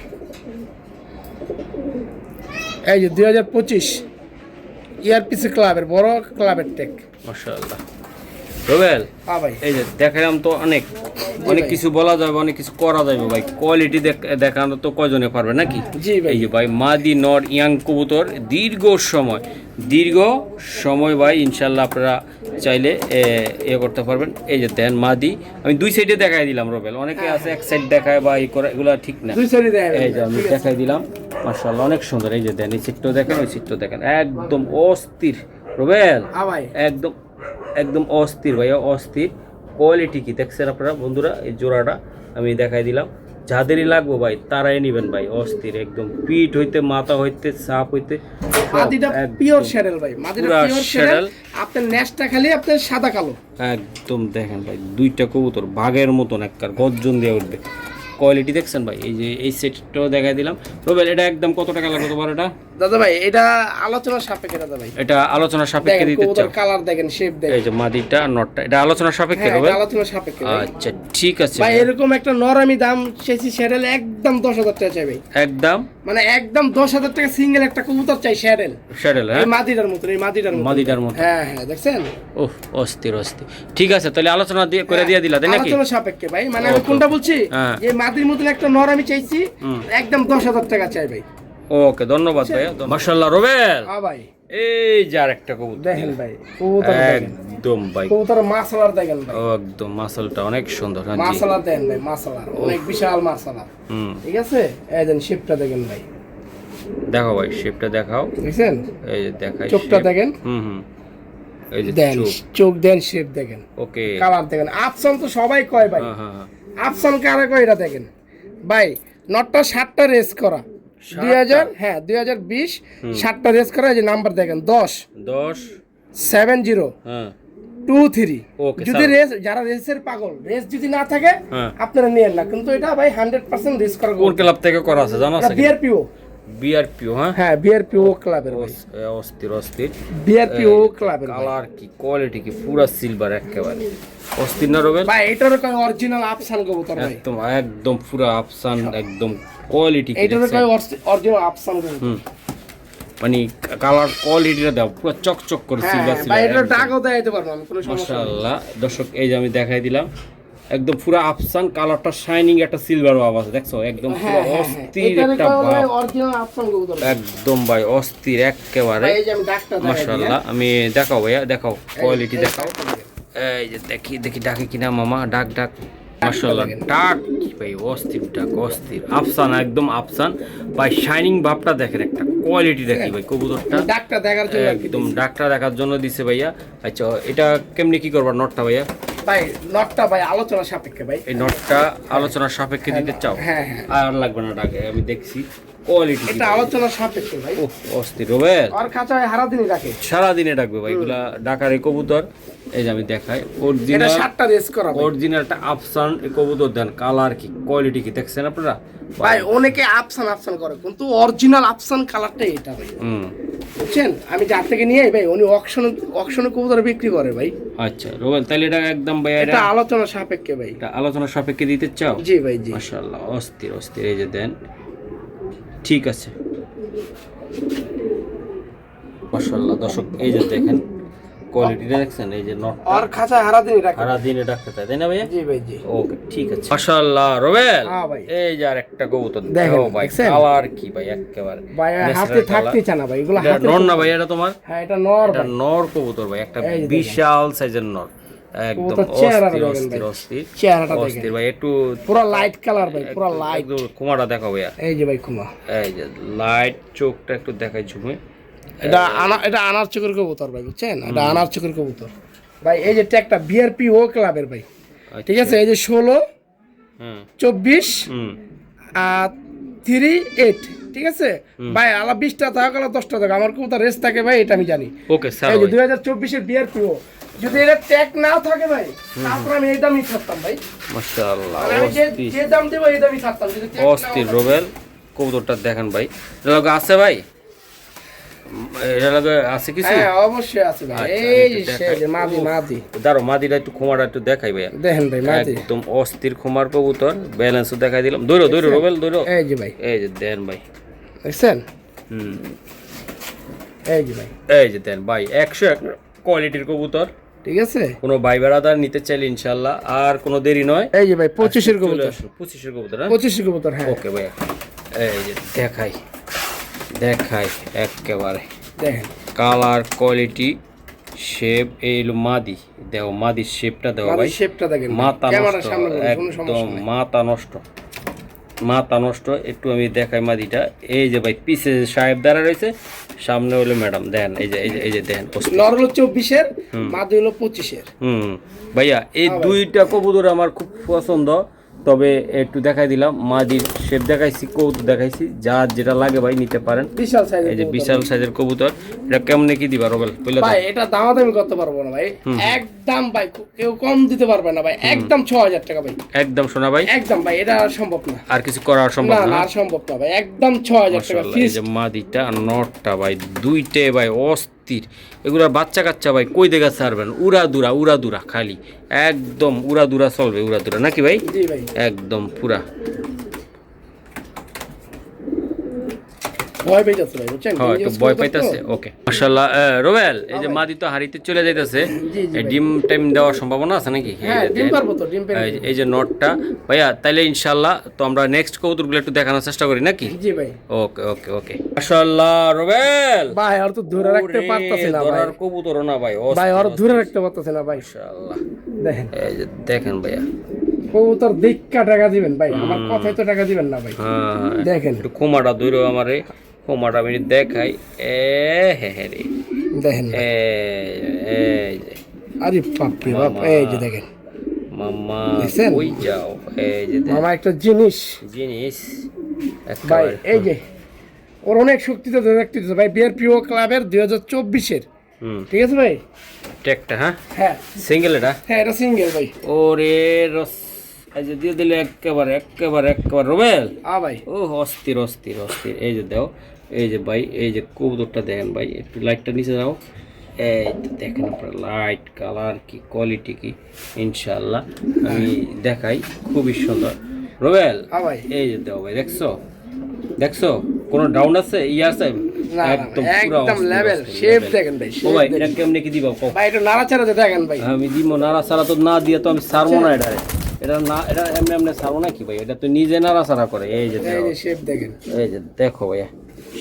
এই যে 2025 ইয়ারপিসি ক্লাবের বড় ক্লাবের ট্যাগ। মাশাআল্লাহ রবেল, হ্যাঁ ভাই এই যে দেখালাম তো অনেক অনেক ভাই। কিছু বলা যাবে, অনেক কিছু করা যাবে ভাই। কোয়ালিটি দেখানো তো কজনে পারবে নাকি? জি ভাই এই যে ভাই মাদি নর ইয়াং কবুতর, দীর্ঘ সময় ভাই ইনশাল্লাহ আপনারা চাইলে ইয়ে করতে পারবেন। এই যে দেন মাদি, আমি দুই সাইডে দেখাই দিলাম রবেল, অনেকে আছে এক সাইড দেখায় বা ই করে, এগুলো ঠিক না। দুই সাইডে দেখাবেন। এই যে আমি দেখাই দিলাম, মাশাআল্লাহ অনেক সুন্দর। এই যে দেন এই সিটটাও দেখেন, ওই সিটটাও দেখেন, একদম অস্থির রবেল, হ্যাঁ ভাই একদম একদম অস্থির ভাইয়া অস্থির। কোয়ালিটি কি দেখছেন আপনারা বন্ধুরা? এই জোড়াটা আমি দেখাই দিলাম, যাদেরই লাগবো ভাই তারাই নেবেন ভাই। অস্থির একদম, পিঠ হইতে মাথা হইতে সাপ হইতে মাটিটা পিওর শেডেল ভাই, মাটিটা পুরা পিওর শেডেল। শ্যাডেল। আপনার নেস্টটা খালি আপনার সাদা কালো। একদম দেখেন ভাই, দুইটা কবুতর বাঘের মতন একবার গর্জন দিয়ে উঠবে। কোয়ালিটি দেখছেন ভাই? এই যে এই সেটটাও দেখাই দিলাম। রবেল এটা একদম কত টাকা লাগবে তোমার এটা? দাদা ভাই এটা আলোচনার সাপেক্ষে দাদা ভাই, এটা আলোচনার সাপেক্ষে দেখেন দিতে চাও? কবুতর কালার দেখেন, শেপ দেখেন। এই যে মাদিটা নটটা, এটা আলোচনার সাপেক্ষে হ্যাঁ রবেল? এটা আলোচনার সাপেক্ষে ভাই। আচ্ছা ঠিক আছে ভাই এরকম একটা নরমি দাম চাইছি শেডেল, একদম 10000 টাকা চাই ভাই, একদম মানে একদম 10000 টাকা সিঙ্গেল একটা কবুতর চাই শেডেল, শ্যাডেল। হ্যাঁ এই মাদিটার মতো, এই মাদিটার মতো। মাদিটার মতো। হ্যাঁ হ্যাঁ দেখছেন, ওহ অস্থির অস্থির। ঠিক আছে তাহলে আলোচনা দিয়ে করে দিয়ে দিলা তাই নাকি? আলোচনার সাপেক্ষে ভাই, মানে আমি ওকে। কোনটা বলছি, হ্যাঁ। যে মাদির মতন একটা নর আমি চাইছি, একদম 10000 টাকা চাই ভাই। ওকে ধন্যবাদ ভাইয়া, মাশাআল্লাহ রবেল। হ্যাঁ ভাই এই যে আরেকটা কবুতর দেখেন ভাই, কবুতর দেখেন, একদম ভাই, কবুতর মাসালার দেখেন ভাই, ও একদম মাসালটা অনেক সুন্দর। হ্যাঁ জি। মাসালার দেখেন ভাই, মাসালার অনেক বিশাল মাসালার, হুম ঠিক আছে। এই দেন শেপটা দেখেন ভাই, দেখাও ভাই, শেপটা দেখাও। দেখছেন, এই যে দেখাই চোখটা shape। দেখেন, হুম এই যে দেন চোখ। চোখ দেন, শেপ দেখেন, ওকে। কালার দেখেন। আফসান তো সবাই কয় ভাই, হ্যাঁ হ্যাঁ হ্যাঁ। আফসান কারে কয় এটা দেখেন ভাই। নটটা 7টা রেস করা, 2000 হ্যাঁ 2020 7টা রেস করা। এই যে নাম্বার দেখেন 10 70 হ্যাঁ 23। ওকে, যদি স্যার। রেস, যারা রেসের পাগল, রেস যদি না থাকে হ্যাঁ। আপনারা নিয়েন না, কিন্তু এটা ভাই 100% রেস করা কোন ক্লাব থেকে করা আছে জানো আছে? বিআরপিও। বিআরপিও। হ্যাঁ হ্যাঁ বিআরপিও ক্লাবের ভাই, অস্থির অস্থির। বিআরপিও ক্লাবের ভাই। কালার কি কোয়ালিটি কি, পুরা সিলভার একেবারে অস্থির না রবেল? ভাই এটার কয় অরিজিনাল আফসান কবুতর ভাই, একদম একদম পুরা আফসান, একদম কোয়ালিটি কি এটার দেখছেন? কয় অরিজিনাল আফসান কবুতর। মানে কালার কোয়ালিটিটা দাও পুরো চকচক করে সিলভার ভাই এটা সিলভার দাগও দেখাইতে পারবো আমি, কোনো সমস্যা নেই। মাশাআল্লাহ দর্শক এই যে আমি দেখাই দিলাম একদম পুরো আফসান কালারটা শাইনিং একটা সিলভার ভাব আছে দেখছো একদম পুরো অস্থির একটা ভাব অরিজিনাল আফসান কবুতর একদম ভাই অস্থির একেবারে এই যে আমি ডাকটা দেখাই মাশাআল্লাহ আমি দেখাও ভাইয়া দেখাও কোয়ালিটি দেখাও এই যে দেখি দেখি ডাকে কিনা মামা ডাক ডাক মাশাআল্লাহ ডাক ভাই অস্থির ডাক অস্থির আফসান একদম আফসান ভাই শাইনিং ভাবটা দেখেন একটা কোয়ালিটি দেখি ভাই কবুতরটা ডাকটা দেখার জন্য একদম ডাকটা দেখার জন্য দিছে ভাইয়া আচ্ছা এটা কেমনি কি করবা নটটা ভাইয়া ভাই নটটা ভাই আলোচনা সাপেক্ষে ভাই, এই নটটা আলোচনার সাপেক্ষে দিতে চাও হ্যাঁ আর লাগবে না ডাকে আমি দেখছি কোয়ালিটি এটা আলোচনা সাপেক্ষে ভাই। ও অস্থির রোবেল আর খাঁচায় হারা দিনই রাখে, সারাদিনে ডাকবে ভাই এগুলা ডাকার এই কবুতর এই যে আমি দেখাই এটা অরিজিনাল 7টা রেস করা ভাই। অরিজিনালটা আফসান এই কবুতর দেন কালার কি কোয়ালিটি কি দেখছেন আপনারা ভাই অনেকে আফসান আফসান করে কিন্তু অরিজিনাল আফসান কালারটাই এটা ভাই, বুঝছেন? আমি যার থেকে নিয়ে ভাই উনি অকশনে কবুতর বিক্রি করে ভাই। আচ্ছা রোবেল তাহলে এটা একদম ভাই এটা আলোচনা সাপেক্ষে ভাই, এটা আলোচনার সাপেক্ষে দিতে চাও জি ভাই জি। মাশাআল্লাহ অস্থির অস্থির এই যে দেন ঠিক আছে মাশাআল্লাহ দর্শক এই যে দেখেন কোয়ালিটিটা দেখছেন এই যে নট আর খাঁচায় হারা দিনই রাখে, সারা দিনে ডাকতে তাই না ভাইয়া জি ভাই জি। ওকে ঠিক আছে মাশাআল্লাহ রোবেল হ্যাঁ ভাই। এই যে আর একটা কবুতর দেখেন, দেখো ভাই দেখছেন? কালার কি ভাই একেবারে ভাই হাতে থাকতে চায় না ভাই এগুলো এটা হাতে। নর না ভাই এটা তোমার হ্যাঁ এটা নর এটা ভাই, নর কবুতর ভাই একটা এই যে দেখেন। বিশাল সাইজের নর একদম কবুতর চেহারাটা অস্থির দেখেন অস্থির ভাই। অস্থির চেহারাটা দেখেন অস্থির ভাই একটু পুরো লাইট কালার ভাই, পুরো লাইট। একদম কুমারটা দেখো ভাইয়া এই যে ভাই খুমা, এই যে লাইট চোখটা একটু দেখাই ঝুমে এটা আনার চোখের কবুতর ভাই, বুঝছেন? এটা আনার চোখের কবুতর ভাই। এই যে ট্যাগটা বিআরপি ও ক্লাবের ভাই, ঠিক আছে? এই যে 16 হুম 24 হুম 38, ঠিক আছে ভাই? আলা 20টা থাকা 10টা থাকা আমার কবুতর রেস থাকে ভাই, এটা আমি জানি। ওকে স্যার এই যে 2024 এর বিআরপি ও, যদি এটা ট্যাগ নাও থাকে ভাই তারপর আমি এই দামই ছাড়তাম ভাই, মাশাআল্লাহ মানে আমি যে দাম দেবো এই দামই ছাড়তাম যদি tag নাও অস্থির থাকে। রোবেল কবুতরটা দেখেন ভাই এটা লগে আছে ভাই এটা লগে আছে কিছু হ্যাঁ অবশ্যই আছে ভাই। আচ্ছা, এই একটু যে দেখাই। সেই যে মাদি দাঁড়ো মাদিটা একটু খোমাটা একটু দেখাই ভাইয়া দেখেন ভাই মাদি, একদম অস্থির খোমার কবুতর ব্যালেন্সও দেখাই দিলাম দৌড়ো দৌড়ো রোবেল দৌড়ো এই যে ভাই এই যে দেন ভাই দেখছেন? হুম এই যে ভাই, এই যে দেন ভাই 101 কোয়ালিটির কবুতর ঠিক আছে? কোনো ভাই বেড়াদার নিতে চাইলে ইনশাল্লাহ আর কোনো দেরি নয় এই যে ভাই 25 এর কবুতর, 25 এর কবুতর হ্যাঁ 25 এর কবুতর হ্যাঁ। ওকে ভাইয়া এই যে দেখাই দেখাই একেবারে দেখেন কালার কোয়ালিটি শেপ এই হলো মাদি দেখো মাদির শেপটা দেখো ভাই মাদি শেপটা দেখেন, মাথা ক্যামেরার নষ্ট সামনে বলুন, কোনো সমস্যা একদম নাই। মাথা নষ্ট একটু আমি দেখাই মাদিটা এই যে ভাই পিছে সাহেব দ্বারা রয়েছে সামনে হলো ম্যাডাম দেন এই যে এই যে দেন নর হলো 24 এর, মাদি হলো 25 এর। ভাইয়া এই দুইটা কবুতর আমার খুব পছন্দ তবে একটু দেখাই দিলাম মাদির শেপ দেখাইছি কবুতর দেখাইছি যার যেটা লাগে ভাই নিতে পারেন বিশাল সাইজের এই যে বিশাল সাইজের কবুতর এটা কেমনে কি দিবা রবেল বলে ভাই, এটা দামাদামি করতে পারবো না ভাই, একদম ভাই কেউ কম দিতে পারবে না ভাই, একদম 6000 টাকা ভাই, একদম শোনা ভাই একদম ভাই, এটা আর সম্ভব না, আর কিছু করা সম্ভব না না আর সম্ভব না ভাই, একদম 6000 টাকা মাশাআল্লাহ এই ফিক্স। যে মাদিটা আর নটটা ভাই দুইটাই ভাই অস্থির এগুলা বাচ্চা কাচ্চা ভাই কই দেখা ছাড়বেন উড়া দুরা খালি একদম উড়া দুরা চলবে উড়া দুরা নাকি ভাই জি ভাই একদম পুরা ভয় পেয়ে যাচ্ছে ভাই, বুঝছেন? হ্যাঁ একটু ভয় পাইতেছে ওকে মাশাআল্লাহ রোবেল এই যে মাদি তো হারিতে চলে যাইতেছে এই ডিম টাইম দেওয়ার সম্ভাবনা আছে নাকি হ্যাঁ ডিম পারবো তো, ডিম পেরে এই যে নটটা ভাইয়া তাইলে ইনশাআল্লাহ তো আমরা নেক্সট কবুতরগুলো একটু দেখানোর চেষ্টা করি নাকি জি ভাই। ওকে ওকে ওকে মাশাআল্লাহ রোবেল ভাই আর তো ধরে রাখতে পারতাছি না ভাই, ধরার কবুতর না ভাই ভাই আর ধরে রাখতে পারতাছি না ভাই, মাশাআল্লাহ দেখেন এই যে দেখেন ভাইয়া কবুতর দেখা টাকা দিবেন ভাই, আমার কথাই তো টাকা দিবেন না ভাই, হ্যাঁ দেখেন একটু কোমাটা দূরে আমারে কোমাটা আমি দেখাই হে রে দেখেন এই যে আরে বাপরে বাপ, এই যে দেখেন মামা দেখছেন? কই যাও এই যে মামা একটা জিনিস জিনিস ভাই, একেবারে এই যে ওর অনেক শক্তিতে ধরে রাখতে দিচ্ছে ভাই, বিআরপিও ক্লাবের 2024 এর, ঠিক আছে ভাই? ট্যাগটা হ্যাঁ হ্যাঁ সিঙ্গেল এটা হ্যাঁ এটা সিঙ্গেল ভাই। ওরে রস এই যে দিয়ে দিলে একেবারে রোবেল ভাই ও অস্থির অস্থির অস্থির এই যে দাও এই যে ভাই এই যে কবুতরটা দেখেন ভাই একটু লাইটটা নিচে দাও এই তো দেখেন আপনার লাইট কালার কি কোয়ালিটি কি ইনশাআল্লাহ আমি দেখাই খুবই সুন্দর রোবেল ভাই এই যে দাও ভাই দেখছো কোনো ডাউন আছে আছে না, একদম একদম লেভেল শেপ দেখেন ভাই, ও ভাই এটা কেমনে কি দিবা কও? ভাই এটা নাড়াচাড়া দেখেন ভাই। আমি দিব নাড়াচাড়া তো না দিয়ে তো আমি ছাড়বো না এটা। এটা না, এটা এমনি এমনি ছাড়বো না কি ভাই, এটা তো নিজে নাড়াচাড়া করে। এই যে এই দেখো, যে শেপ দেখেন এই যে দেখো ভাইয়া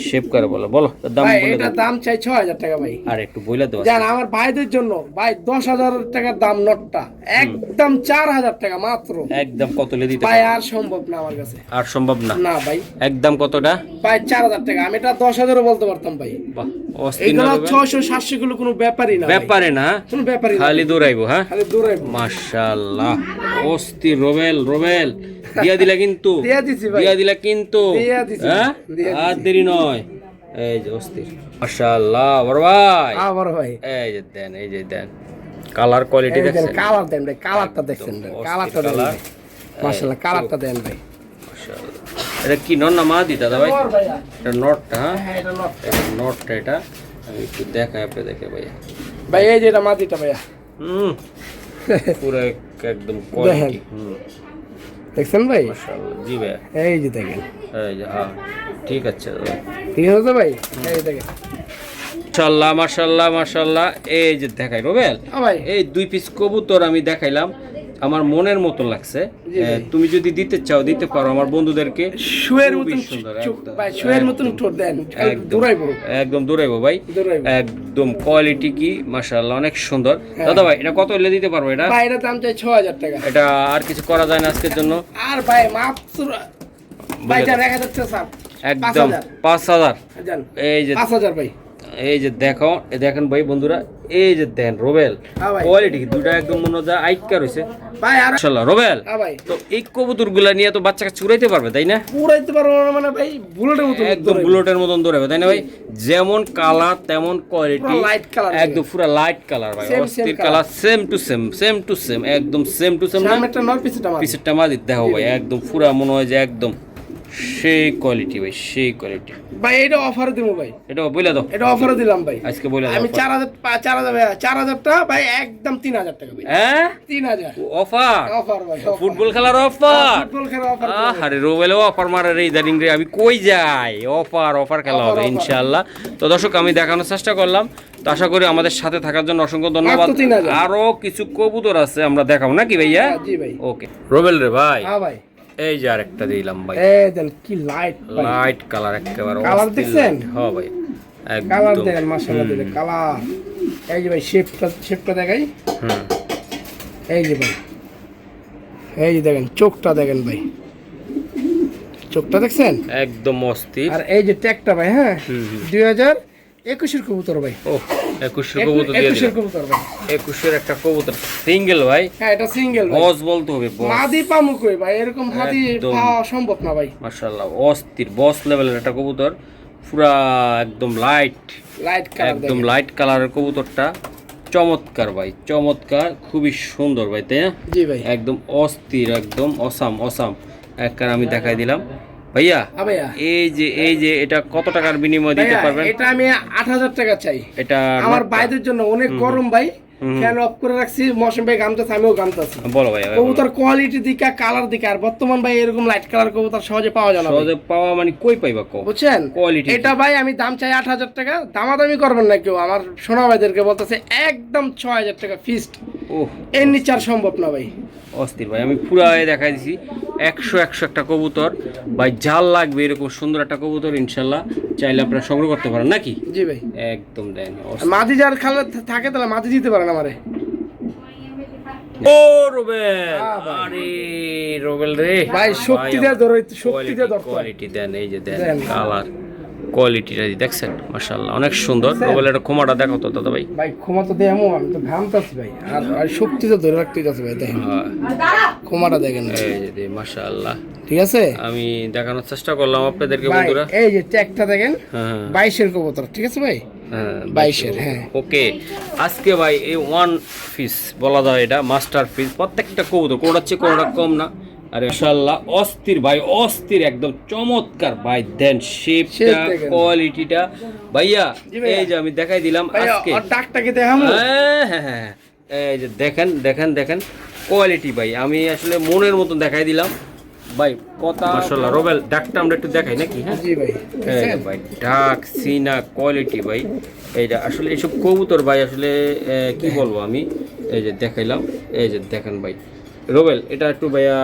শেপ করে বলো, বলো তার দাম ভাই, বলে এটা দাও। দাম চাই 6000 টাকা ভাই। আর একটু বইলা দেওয়া জান আমার ভাইদের জন্য ভাই 10,000 টাকার দাম নটটা, একদম 4000 টাকা মাত্র। একদম কত লে দিতে ভাই পারো? আর সম্ভব না আমার কাছে, আর সম্ভব না। না ভাই। একদম কতটা? ভাই 4000 টাকা, আমি এটা 10,000 বলতে পারতাম ভাই। বাহ, অস্থির এইগুলো না রুবেল? 600-700 গুলো কোনো ব্যাপারই না ভাই। ব্যাপারে না, কোনো ব্যাপারই না, খালি দৌড়াইবো। হ্যাঁ খালি দৌড়াইবো। মাশাআল্লাহ, অস্থির রোবেল। রোবেল দিয়া দিলা কিন্তু, দিয়া দিছি ভাই, দিয়া দিলা কিন্তু। দিয়া দিছি, হ্যাঁ দিয়া দিছি। আর দেরি নয়। এই যে অস্থির, মাশাআল্লাহ বড় ভাই। আবার ভাই এই যে দেন, এই যে দেন, কালার কোয়ালিটি দেখছেন? কালার দেন ভাই, কালারটা দেখছেন ভাই, অস্থির কালারটা দেন কালার। ভাই। মাশাআল্লাহ কালারটা দেন ভাই। মাশাআল্লাহ, এটা কি নর না মাদি দাদা ভাই? ওর ভাইয়া, এটা নটটা। হ্যাঁ হ্যাঁ এটা নট এটা নটটা, এটা আমি একটু দেখাই আপনি, দেখে ভাইয়া। ভাই, এই যে এটা মাটিটা ভাইয়া, পুরো একদম কোয়ালিটি। দেখছেন ভাই? মাশাআল্লাহ, জি ভাইয়া। এই যে দেখেন, এই যে হ্যাঁ ঠিক আছে দাদা। ঠিক আছে তো ভাই, এই দেখেন। মাশাআল্লাহ মাশাআল্লাহ মাশাআল্লাহ। এই যে দেখাই রোবেল, ভাই এই 2 পিস কবুতর আমি দেখাইলাম, আমার মনের মতো লাগছে। জি ভাই। তুমি যদি দিতে চাও দিতে পারো আমার বন্ধুদেরকে। শুয়ের খুবই মতন সুন্দর, চোখ একদম, ভাই, শুয়ের মতন ঠোঁট দেন, একদম, দৌড়াইবো একদম দৌড়াইবো ভাই, দৌড়াইবো। একদম কোয়ালিটি কি মাশাআল্লাহ অনেক সুন্দর। হ্যাঁ। দাদা ভাই এটা কত হলে দিতে পারবো? এটা ভাই এটা দাম চাই 6000 টাকা। এটা আর কিছু করা যায় না আজকের জন্য? আর ভাই মাত্র ভাই যা দেখা যাচ্ছে স্যার, একদম 5000। জান এই যে 5000 ভাই। এই যে দেখো, দেখেন ভাই বন্ধুরা, এই যে দেন রোবেল হ্যাঁ ভাই। কোয়ালিটি দুটা একদম মনে হয় আইকা রইছে ভাই আর মাশাআল্লাহ। রোবেল হ্যাঁ ভাই, তো এই কবুতরগুলা নিয়ে তো বাচ্চাকে চুরাইতে পারবে তাই না? পুরাইতে পারবো না মানে ভাই, বুলেটের মতো একদম বুলেটের মতন দৌড়াবে তাই না ভাই? যেমন কালার তেমন কোয়ালিটি, পুরো light color একদম পুরো লাইট কালার ভাই, Same, অস্থির same colour, same to same, same to same, একদম সেম টু সেম না? সামনেটা নর পিছটা মার। পিছেরটা মাদি দেখো ভাই, একদম পুরা মনে হয় যে একদম সেই কোয়ালিটি ভাই, সেই কোয়ালিটি। ভাই এটা অফার দিমু ভাই, এটা বইলা দাও, এটা অফারে দিলাম ভাই। আজকে বইলা দাও। আমি 4000 টাকা ভাই, একদম 3000 টাকা ভাই, হ্যাঁ 3000 অফার, অফার ভাই। ফুটবল খেলার অফার। ফুটবল খেলা অফার। আরে রোবেলও অফার মারে রে ইদানিং রে, আমি কই যাই, অফার অফার খেলা হবে offer। ইনশাআল্লাহ। তো দর্শক আমি দেখানোর চেষ্টা করলাম, তো আশা করি আমাদের সাথে থাকার জন্য অসংখ্য ধন্যবাদ। মাত্র 3000। আরো কিছু কবুতর আছে আমরা দেখাবো নাকি ভাইয়া? জি ভাই। ওকে রোবেল রে ভাই, হ্যাঁ ভাই, এই যে আরেকটা দিলাম ভাই, এই দেন কি লাইট ভাই, লাইট কালার একেবারে Colour অস্থির দেখছেন? light। হ্যাঁ ভাই কালার একদম। দেখেন মাশাআল্লাহ, দেখেন কালার। এই যে ভাই শেপটা দেখাই, হুম এই যে ভাই, এই যে দেখেন চোখটা দেখেন ভাই, চোখটা দেখছেন? একদম অস্থির। আর এই যে ট্যাগটা ভাই, হ্যাঁ হুম, হুম। 2021 এর কবুতর ভাই, ও 21 কবুতর দিয়ে 21 এর দিলাম। কবুতর ভাই। 21 একটা কবুতর সিঙ্গেল ভাই, হ্যাঁ এটা সিঙ্গেল ভাই, বস বলতে হবে বস। মাদি পামু কই ভাই, এরকম মাদি একদম। পাওয়া সম্ভব না ভাই। মাশাআল্লাহ অস্থির বস লেভেলের একটা কবুতর, পুরা একদম লাইট, লাইট কালার একদম লাইট কালারের কবুতরটা, চমৎকার ভাই চমৎকার, খুবই সুন্দর ভাই তাই না? জি ভাই। একদম অস্থির, একদম অসাম অসাম একবার আমি দেখাই দিলাম ভাইয়া। হ্যাঁ ভাইয়া, এই যে এটা কত টাকার বিনিময় দিতে ভাইয়া, পারবেন? এটা আমি 8000 টাকা চাই এটা আমার নটটা। ভাইদের জন্য, অনেক গরম ভাই, ফ্যান অফ করে রাখছি, মৌসুম ভাই গামতেছে, আমিও গামতেছি। বলো ভাইয়া, বলো। কবুতর কোয়ালিটি দিকে, কালার দিকে, আর বর্তমান ভাই এরকম লাইট কালার কবুতর সহজে পাওয়া যায় না ভাই। সহজে পাওয়া মানে কই পাইবা কো? বুঝছেন? কোয়ালিটি এটা ভাই আমি দাম চাই 8000 টাকা, দামাদামি করবেন না কেউ, আমার সোনা ভাইদেরকে বলতেছে একদম 6000 টাকা ফিক্সড, ওহ এর নিচে আর সম্ভব না ভাই। অস্থির ভাই, আমি পুরা দেখাই দিছি 100 একটা কবুতর ভাই, জাল লাগবে এরকম সুন্দর একটা কবুতর ইনশাল্লাহ চাইলে আপনারা সংগ্রহ করতে পারেন নাকি? জি ভাই। একদম দেন মাদি যার খালে থাকে তাহলে মাদি দিতে পারেন আমারে। ও রোবেল, হ্যাঁ ভাই। আরে রোবেল রে ভাই শক্তি দিয়ে ধরে, শক্তি দিয়ে ধরতে হয়। কোয়ালিটি দেন, এই যে দেন দেন। কালার কোয়ালিটিটা দেখছেন মাশাআল্লাহ অনেক সুন্দর। রোবেল এটা খোমাটা দেখো তো দাদা ভাই। ভাই ক্ষমা তো দেয়ামো, আমি তো ঘামতাছি ভাই, আর শক্তি তো ধরে রাখতে যাচ্ছে ভাই, দেখেন হ্যাঁ ক্ষমাটা দেখেন, এই যে মাশাআল্লাহ, ঠিক আছে আমি দেখানোর চেষ্টা করলাম আপনাদেরকে ভাই। বন্ধুরা। এই যে ট্যাগটা দেখেন, হ্যাঁ 22 কবুতর, ঠিক আছে ভাই? হ্যাঁ 22 হ্যাঁ। ওকে আজকে ভাই এই ওয়ান পিস বলা যায়, এটা মাস্টার পিস, প্রত্যেকটা কবুতর কোনটা চেয়ে কোনটা কম না। আর ইনশাআল্লাহ অস্থির ভাই, অস্থির একদম চমৎকার ভাই, দেন শেপটা দেখেন। কোয়ালিটিটা ভাইয়া। জি ভাইয়া। এই যে আমি দেখাই দিলাম ভাই আজকে, আর ডাকটাকে দেখামু। হ্যাঁ এই যে দেখেন দেখেন দেখেন কোয়ালিটি ভাই, আমি আসলে মনের মতন দেখাই দিলাম ভাই কথা মাশাআল্লাহ রোবেল ডাকটা আমরা একটু দেখাই নাকি হ্যাঁ জি ভাই এই যে ভাই ডাক সিনা কোয়ালিটি ভাই এইটা আসলে এইসব কবুতর ভাই আসলে কি বলবো আমি এই যে দেখাইলাম এই যে দেখেন ভাই রোবেল এটা একটু ভাইয়া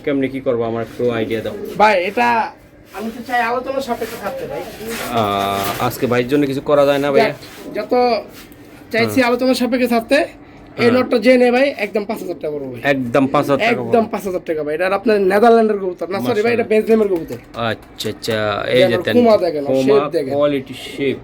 কেমনে কি করবো আমার একটু আইডিয়া দাও ভাই এটা আমি তো চাই আলোচনা সাপেক্ষে থাকতে ভাই আজকে ভাইয়ের জন্য কিছু করা যায় না ভাইয়া যত চাইছি আলোচনা সাপেক্ষে থাকতে এই নোটটা যে নে ভাই একদম 5000 টাকা করব ভাই একদম 5000 টাকা একদম 5000 টাকা ভাই এটা আপনার নেদারল্যান্ডের কবুতর না সরি ভাই এটা বেলজিয়ামের কবুতর আচ্ছা আচ্ছা এই যে কুমা দেখেন শেপ দেখেন কোয়ালিটি শেপ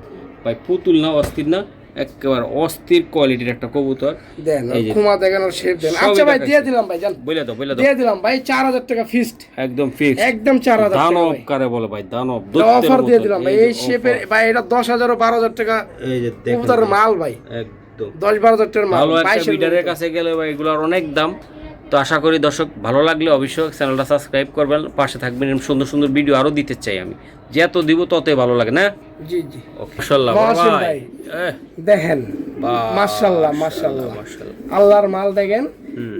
ভাই পুতুল না অস্থির না একেবারে অস্থির কোয়ালিটির একটা কবুতর দেন কুমা দেখেন আর শেপ দেন আচ্ছা ভাই দিয়ে দিলাম ভাই জান বলে দাও দিয়ে দিলাম ভাই 4000 টাকা ফিক্সড একদম ফিক্সড একদম 4000 টাকা দানব কারে বলে ভাই দানব অফার দিয়ে দিলাম ভাই এই শেপের ভাই এটা 10000 ও 12000 টাকা এই যে দেখেন কবুতরের মাল ভাই একদম 10-12000 টাকার মাল ভালো একটা বিডারের কাছে গেলে ভাই এগুলোর অনেক দাম তো আশা করি দর্শক ভালো লাগলে অবশ্যই চ্যানেলটা সাবস্ক্রাইব করবেন পাশে থাকবেন এরকম সুন্দর সুন্দর ভিডিও আরো দিতে চাই আমি যত দিব ততই ভালো লাগে না জি জি ওকে মাশাআল্লাহ ভাই দেখেন মাশাআল্লাহ মাশাআল্লাহ আল্লাহর মাল দেখেন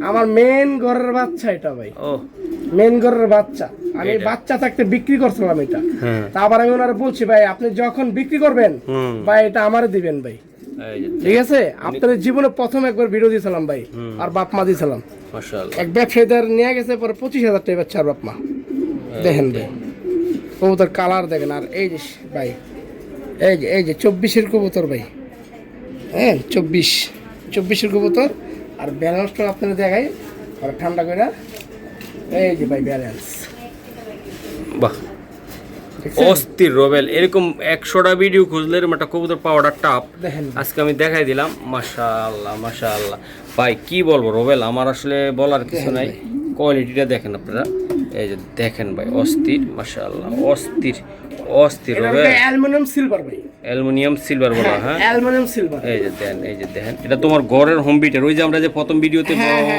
আমার মেন ঘরের বাচ্চা এটা ভাই ও মেন ঘরের বাচ্চা আমি বাচ্চা থাকতে বিক্রি করছিলাম এটা তারপর আমি ওনারে বলছি ভাই আপনি যখন বিক্রি করবেন ভাই এটা আমারে দিবেন ভাই ঠিক আছে আপনার জীবনে প্রথম একবার ভিডিও দিয়েছিলাম ভাই আর বাপ মা দিয়েছিলাম মাশাআল্লাহ এক ব্যবসায়ীদের নিয়ে গেছে পরে 25000 টাকা বাচ্চার বাপ মা দেখেন ভাই কবুতর কালার দেখেন আর এই যে ভাই এই যে 24-এর কবুতর ভাই হ্যাঁ 24-এর কবুতর আর ব্যালেন্সটা আপনারা দেখাই আর ঠান্ডা করে এই যে ভাই ব্যালেন্স বাহ অস্থির রোবেল এরকম 100টা ভিডিও খুঁজলে এরকম একটা কবুতর পাওয়াটা টাপ আজকে আমি দেখাই দিলাম মাশাআল্লাহ মাশাআল্লাহ ভাই কি বলবো রোবেল আমার আসলে বলার কিছু নাই কোয়ালিটিটা দেখেন আপনারা এই যে দেখেন ভাই অস্থির মাশাআল্লাহ অস্থির অস্থির রোবেল অ্যালুমিনিয়াম সিলভার ভাই অ্যালুমিনিয়াম সিলভার বলা হ্যাঁ অ্যালুমিনিয়াম সিলভার এই যে দেখেন এটা তোমার ঘরের হোম বিটার ওই যে আমরা যে প্রথম ভিডিওতে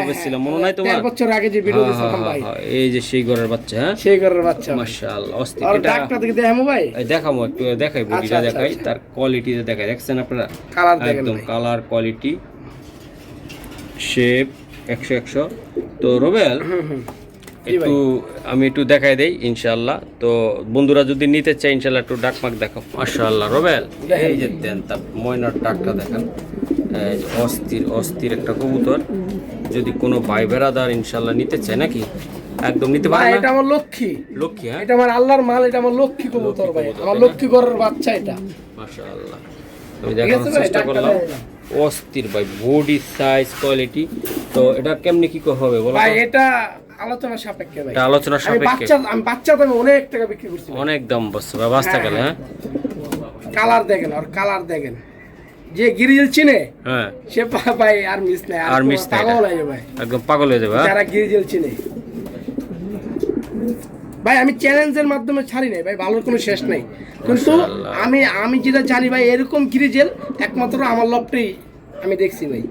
বলছিলাম মনে নাই তোমার 4 বছর আগে যে ভিডিও দিয়েছিলাম ভাই এই যে সেই ঘরের বাচ্চা হ্যাঁ সেই ঘরের বাচ্চা মাশাআল্লাহ অস্থির আর ডাকটা দেখে দেখামো ভাই দেখামো একটু দেখাই বডিটা দেখাই তার কোয়ালিটিতে দেখাই দেখছেন আপনারা কালার দেখেন একদম কালার কোয়ালিটি শেপ 100 তো রোবেল একটু আমি একটু দেখাই দেই ইনশাআল্লাহ তো বন্ধুরা যদি নিতে চায় ইনশাআল্লাহ একটু ডাকমাক দেখাও মাশাআল্লাহ রোবেল এই যে দেন তার ময়নার ডাকটা দেখেন অস্থির অস্থির একটা কবুতর যদি কোনো ভাই বেরাদার ইনশাআল্লাহ নিতে চায় নাকি একদম নিতে পারে না এটা আমার লক্ষ্মী হ্যাঁ এটা আমার আল্লাহর মাল এটা আমার লক্ষ্মী কবুতর ভাই আমার লক্ষ্মী ঘরের বাচ্চা এটা মাশাআল্লাহ আমি দেখানোর চেষ্টা করলাম অস্থির ভাই বডি সাইজ কোয়ালিটি তো এটা কেমনে কি হবে বলো ভাই এটা আলোচনা সাপেক্ষে ভাই এটা আলোচনা সাপেক্ষে আমি বাচ্চা দামে অনেক টাকা বিক্রি করছি অনেক দাম বসছে বাস্তা গেল হ্যাঁ কালার দেখেন আর কালার দেখেন যে গিরিজেল চিনে হ্যাঁ সে ভাই আর মিস নাই আর মিস নাই পাগল হয়ে যাবে ভাই একদম পাগল হয়ে যাবে যারা গিরিজেল চিনে ভাই আমি চ্যালেঞ্জের মাধ্যমে ছাড়ি নাই ভাই ভালোর কোনো শেষ নাই কিন্তু আমি যেটা জানি ভাই এরকম গিরিজেল একমাত্র আমার লপটেই আমি দেখছি ভাই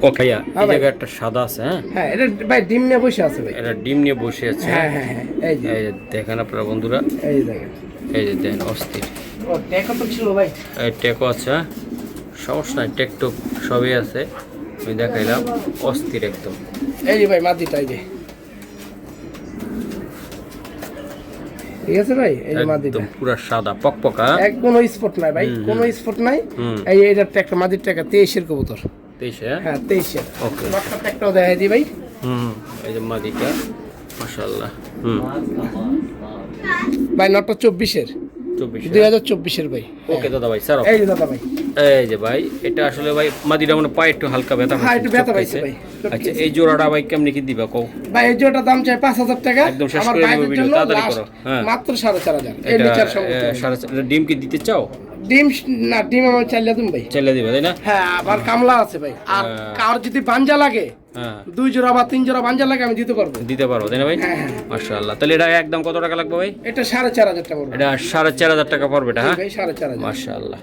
ও ভাইয়া এই জায়গায় একটা সাদা আছে হ্যাঁ এটা ভাই ডিম নিয়ে বসে আছে ভাই এটা ডিম নিয়ে বসে আছে হ্যাঁ এই যে দেখেন আপনারা বন্ধুরা এই দেখেন এই যে দেখেন অস্থির ও টেকো তো ছিল ভাই এই টেকো আছে সমস্যা নাই টেকটক সবই আছে আমি দেখাইলাম অস্থির একদম এই যে ভাই মাদিটা এই যে ঠিক আছে ভাই এই যে মাদিটা একদম পুরো সাদা পকপকা এক কোনো স্পট নাই ভাই কোনো স্পট নাই এই এটা একটা মাদির টাকা 23-এর কবুতর 23 হ্যাঁ 23-এর ওকে লটটা একটাও দেখাই দি ভাই এই যে মাদিটা মাশাআল্লাহ ভাই নটটা 24-এর 2024-এর ভাই ওকে দাদা ভাই স্যার এই যে দাদা ভাই এই যে ভাই এটা আসলে ভাই মাদিটা মানে পায়ে একটু হালকা ব্যথা হ্যাঁ একটু ব্যথা পাইছে ভাই আচ্ছা এই জোড়াটা ভাই কেমনে কি দিবা কও ভাই এই জোড়াটার দাম চাই 5000 টাকা একদম শেষ করে দেব ভিডিও তাড়াতাড়ি করো হ্যাঁ মাত্র 4500 এর নিচে সম্ভব এটা ডিম কি দিতে চাও ডিম না ডিম আমি চাইলে দিম ভাই চাইলে দিবা তাই না হ্যাঁ আবার কামলা আছে ভাই আর কার যদি বাঞ্জা লাগে হ্যাঁ 2 জোড়া বা 3 জোড়া বাঞ্জা লাগে আমি দিতে পারবো তাই না ভাই মাশাআল্লাহ তাহলে এটা একদম কত টাকা লাগবে ভাই এটা 4500 টাকা পড়বে এটা 4500 টাকা পড়বে এটা হ্যাঁ ভাই 4500 মাশাআল্লাহ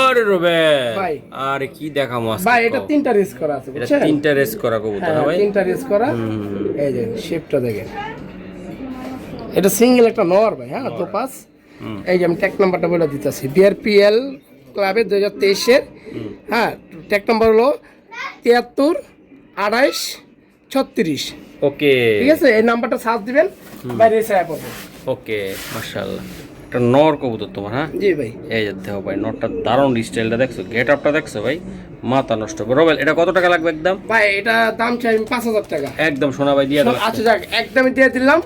আরে রোবেল ভাই আরে কি দেখামো আজকে ভাই এটা 3টা রেস করা আছে এটা 3টা রেস করা কবুতর ভাই 3টা রেস করা এই যে শেপটা দেখেন এটা সিঙ্গেল একটা নর ভাই হ্যাঁ তো পাস এই যে আমি ট্যাগ নাম্বারটা বলে দিতেছি বিআরপিএল ক্লাবের 2023-এর হ্যাঁ ট্যাগ নাম্বার হলো 73 28 36। ওকে ঠিক আছে, এই নাম্বারটা সার্চ দিবেন ভাই, রেসায় পড়বে। ওকে মাশাআল্লাহ, এটা নর কবুতর তোমার? হ্যাঁ জি ভাই। এই যে দেখো ভাই, নরটা দারুণ, স্টাইলটা দেখছো, গেট আপটা দেখছো ভাই, মাথা নষ্ট। রবেল এটা কত টাকা লাগবে একদম? ভাই এটা দাম চাই 5000 টাকা একদম সোনা ভাই দিয়ে দাও। আচ্ছা যাক, একদমই দিয়ে দিলাম,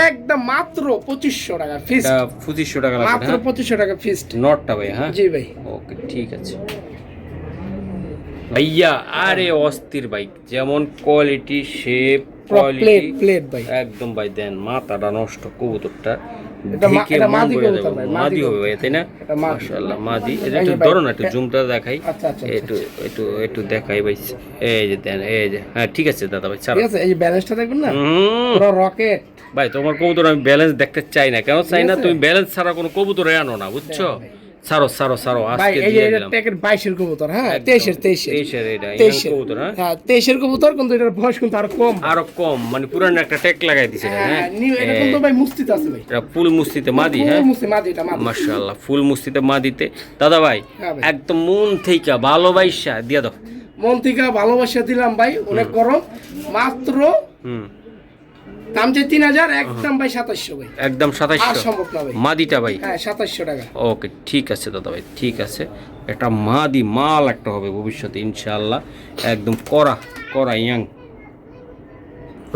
একদম মাত্র 2500 টাকা ফিক্সড। এটা 2500 টাকা লাগবে মাত্র 2500 টাকা ফিক্সড নটটা ভাই। হ্যাঁ জি ভাই। ওকে ঠিক আছে ভাইয়া। আরে অস্থির ভাই, যেমন কোয়ালিটি, শেপ, কোয়ালিটি প্লেট ভাই একদম ভাই। দেন মাথাটা নষ্ট কবুতরটা, এটা দেখে এটা মন মাদি ভরে কবুতর যাবে। ভাই, মাদি হবে ভাই, তাই না? এটা মাদি। মাশাআল্লাহ মাদি। এটা এই একটু যে ভাই, ধরো না, একটু জুমটা দেখাই। আচ্ছা আচ্ছা একটু একটু একটু দেখাই ভাই। এই যে দেন, এই যে, হ্যাঁ ঠিক আছে দাদা ভাই, ছাড়ো। ঠিক আছে, এই যে ব্যালেন্সটা দেখুন না, হুম। পুরো রকেট ভাই তোমার কবুতর আমি ব্যালেন্স দেখতে চাই না। কেন চাই ঠিক না? আছে। তুমি ব্যালেন্স ছাড়া কোনো কবুতর আনো না, বুঝছো? ছাড়ো ছাড়ো ছাড়ো, ভাই। আজকে এই যে দিয়ে এটা দিলাম। ট্যাকের 22 এর কবুতর, হ্যাঁ একদম। 23 23 এটা ইয়াং 23 কবুতর। হ্যাঁ হ্যাঁ 23 এর কবুতর, কিন্তু এটার বয়স কিন্তু আরো কম। আরো কম, মানে পুরানো একটা ট্যাগ লাগাই দিছে এটা। হ্যাঁ এটা কিন্তু ভাই মুস্তিতে আছে ভাই, এটা ফুল মুস্তিতে মাদি। হ্যাঁ মুস্তি মাদি, এটা মাদি। মাশাআল্লাহ, ফুল মুস্তিতে মাদিতে দাদা ভাই, হ্যাঁ ভাই। একদম মন থেকে ভালোবাসা দিয়ে দাও। মন থেকে ভালোবাসা দিলাম ভাই, অনেক গরম। মাত্র হুম দাম চাই 3000, একদম ভাই 2700 ভাই। একদম আর 2700 সম্ভব না ভাই। মাদিটা ভাই। হ্যাঁ 2700 টাকা। ওকে ঠিক আছে দাদা ভাই, ঠিক আছে। এটা মাদি মাল একটা হবে ভবিষ্যতে ইনশাআল্লাহ, একদম করা করা ইয়াং।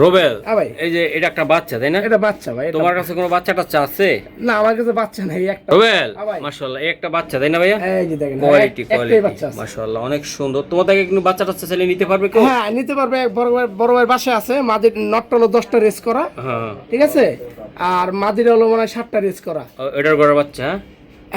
রোবেল হ্যাঁ ভাই। এই যে এটা একটা বাচ্চা, তাই না? এটা বাচ্চা ভাই, এটা- তোমার কাছে কোনো বাচ্চা টাচ্চা আছে? না আমার কাছে বাচ্চা নাই, একটা। রোবেল হ্যাঁ ভাই। মাশাআল্লাহ, এই একটা বাচ্চা, তাই না ভাইয়া? এই যে দেখেন, কোয়ালিটি একটাই কোয়ালিটি বাচ্চা আছে। মাশাআল্লাহ, অনেক সুন্দর। তোমার থেকে কোনো বাচ্চা টাচ্চা ছেলে নিতে পারবে কেউ? হ্যাঁ নিতে পারবে, এক বড় ভাইয়ের বাসায় আছে, মাদির নটটা হলো 10টা রেস করা, হ্যাঁ ঠিক আছে, আর মাদির হলো মনে হয় 7টা রেস করা। এটার ঘরের বাচ্চা?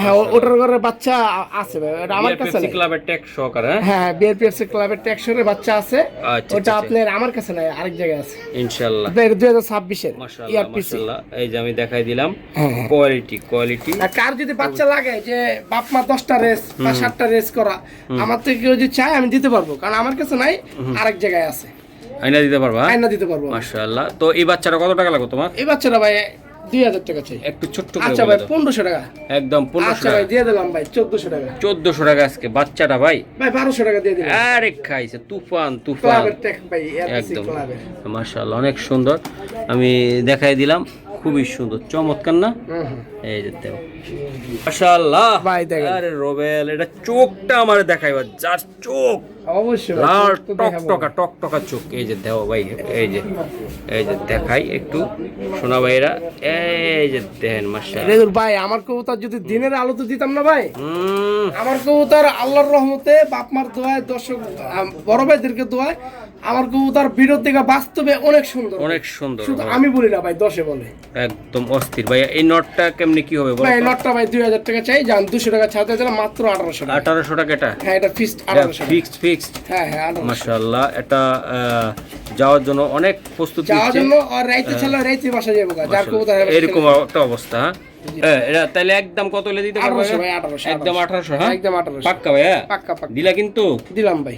হ্যাঁ হ্যাঁ ওটার ঘরে বাচ্চা আছে ভাই, এটা আমার কাছে পেপসি নাই। ক্লাবের ট্যাগ সহকারে। হ্যাঁ হ্যাঁ বিআরপিএফসি ক্লাবের ট্যাক্সরের বাচ্চা আছে, আচ্ছা, ওটা আচ্ছা। আপনার আমার কাছে নাই, আরেক জায়গায় আছে। ইনশাআল্লাহ এটা 2026 এর মাশাআল্লাহ ইয়ারপিসি। মাশাআল্লাহ, এই যে আমি দেখাই দিলাম হ্যাঁ, হ্যাঁ। Quality quality. আর কার যদি বাচ্চা লাগে যে বাপ মা 10টা রেস বা 7টা রেস করা, আমার থেকে কেউ যদি চায় আমি দিতে পারবো, কারণ আমার কাছে নাই, আরেক জায়গায় আছে, আইনা দিতে পারবা? আইনা দিতে পারবো। মাশাআল্লাহ। তো এই বাচ্চাটা কত টাকা লাগবে তোমার? এই বাচ্চাটা ভাই 2000 টাকা চাই। একটু ছোট্ট করে আচ্ছা বলে ভাই দাও। 1500 টাকা। একদম 1500 আচ্ছা টাকা। ভাই দিয়ে দিলাম ভাই 1400 টাকা। 1400 টাকা আজকে বাচ্চাটা ভাই। ভাই 1200 টাকা দিয়ে দিলাম। আরে খাইছে তুফান তুফান। ক্লাবের ট্যাগ ভাই, ইয়ারপিসি একদম ক্লাবের। মাশাআল্লাহ, অনেক সুন্দর। আমি দেখাই দিলাম, খুবই সুন্দর, চমৎকার না? হুম হুম। এই যে দেখো মাশাআল্লাহ ভাই দেখেন। আরে রোবেল, এটা চোখটা আমারে দেখাইবা, যার চোখ অবশ্যই ভাই, লাল তো দেখাবো। টকটকা চোখ। এই যে দেও ভাই, এই যে দেখাই একটু সোনা ভাইরা, এই যে দেখেন মাশাআল্লাহ। রেজুল ভাই আমার কবুতর যদি দিনের আলোতে দিতাম না ভাই, হুম আমার কবুতর আল্লাহর রহমতে, বাপ মার দোয়ায়, দর্শক বড় ভাইদেরকে দোয়ায়, আমার কবুতর ভিডিও থেকে বাস্তবে অনেক সুন্দর, অনেক সুন্দর, শুধু আমি বলি না ভাই, 10 বলে। একদম অস্থির ভাই। এই নটটা কেমনে কি হবে বলো ভাই তো? নটটা ভাই 2000 টাকা চাই, যান 200 টাকা ছাড়তে দিলাম, মাত্র 1800 টাকা। 1800 টাকা এটা? হ্যাঁ এটা ফিক্সড 1800 টাকা। ফিক্সড। হ্যাঁ হ্যাঁ 1800 মাশাআল্লাহ, এটা যাওয়ার জন্য অনেক প্রস্তুতি যাওয়ার নিচ্ছে। জন্য, আর রাইতে ছেলে রাইতে বাসা যাবো, যার কবুতর হয় বাসা এরকম যাবো। একটা অবস্থা। হ্যাঁ এটা তাহলে একদম কত হলে দিতে পারবে? 1800 ভাই, 1800 একদম 1800। হ্যাঁ একদম 1800 পাক্কা ভাই? হ্যাঁ পাক্কা পাক্কা দিলা কিন্তু? দিলাম ভাই।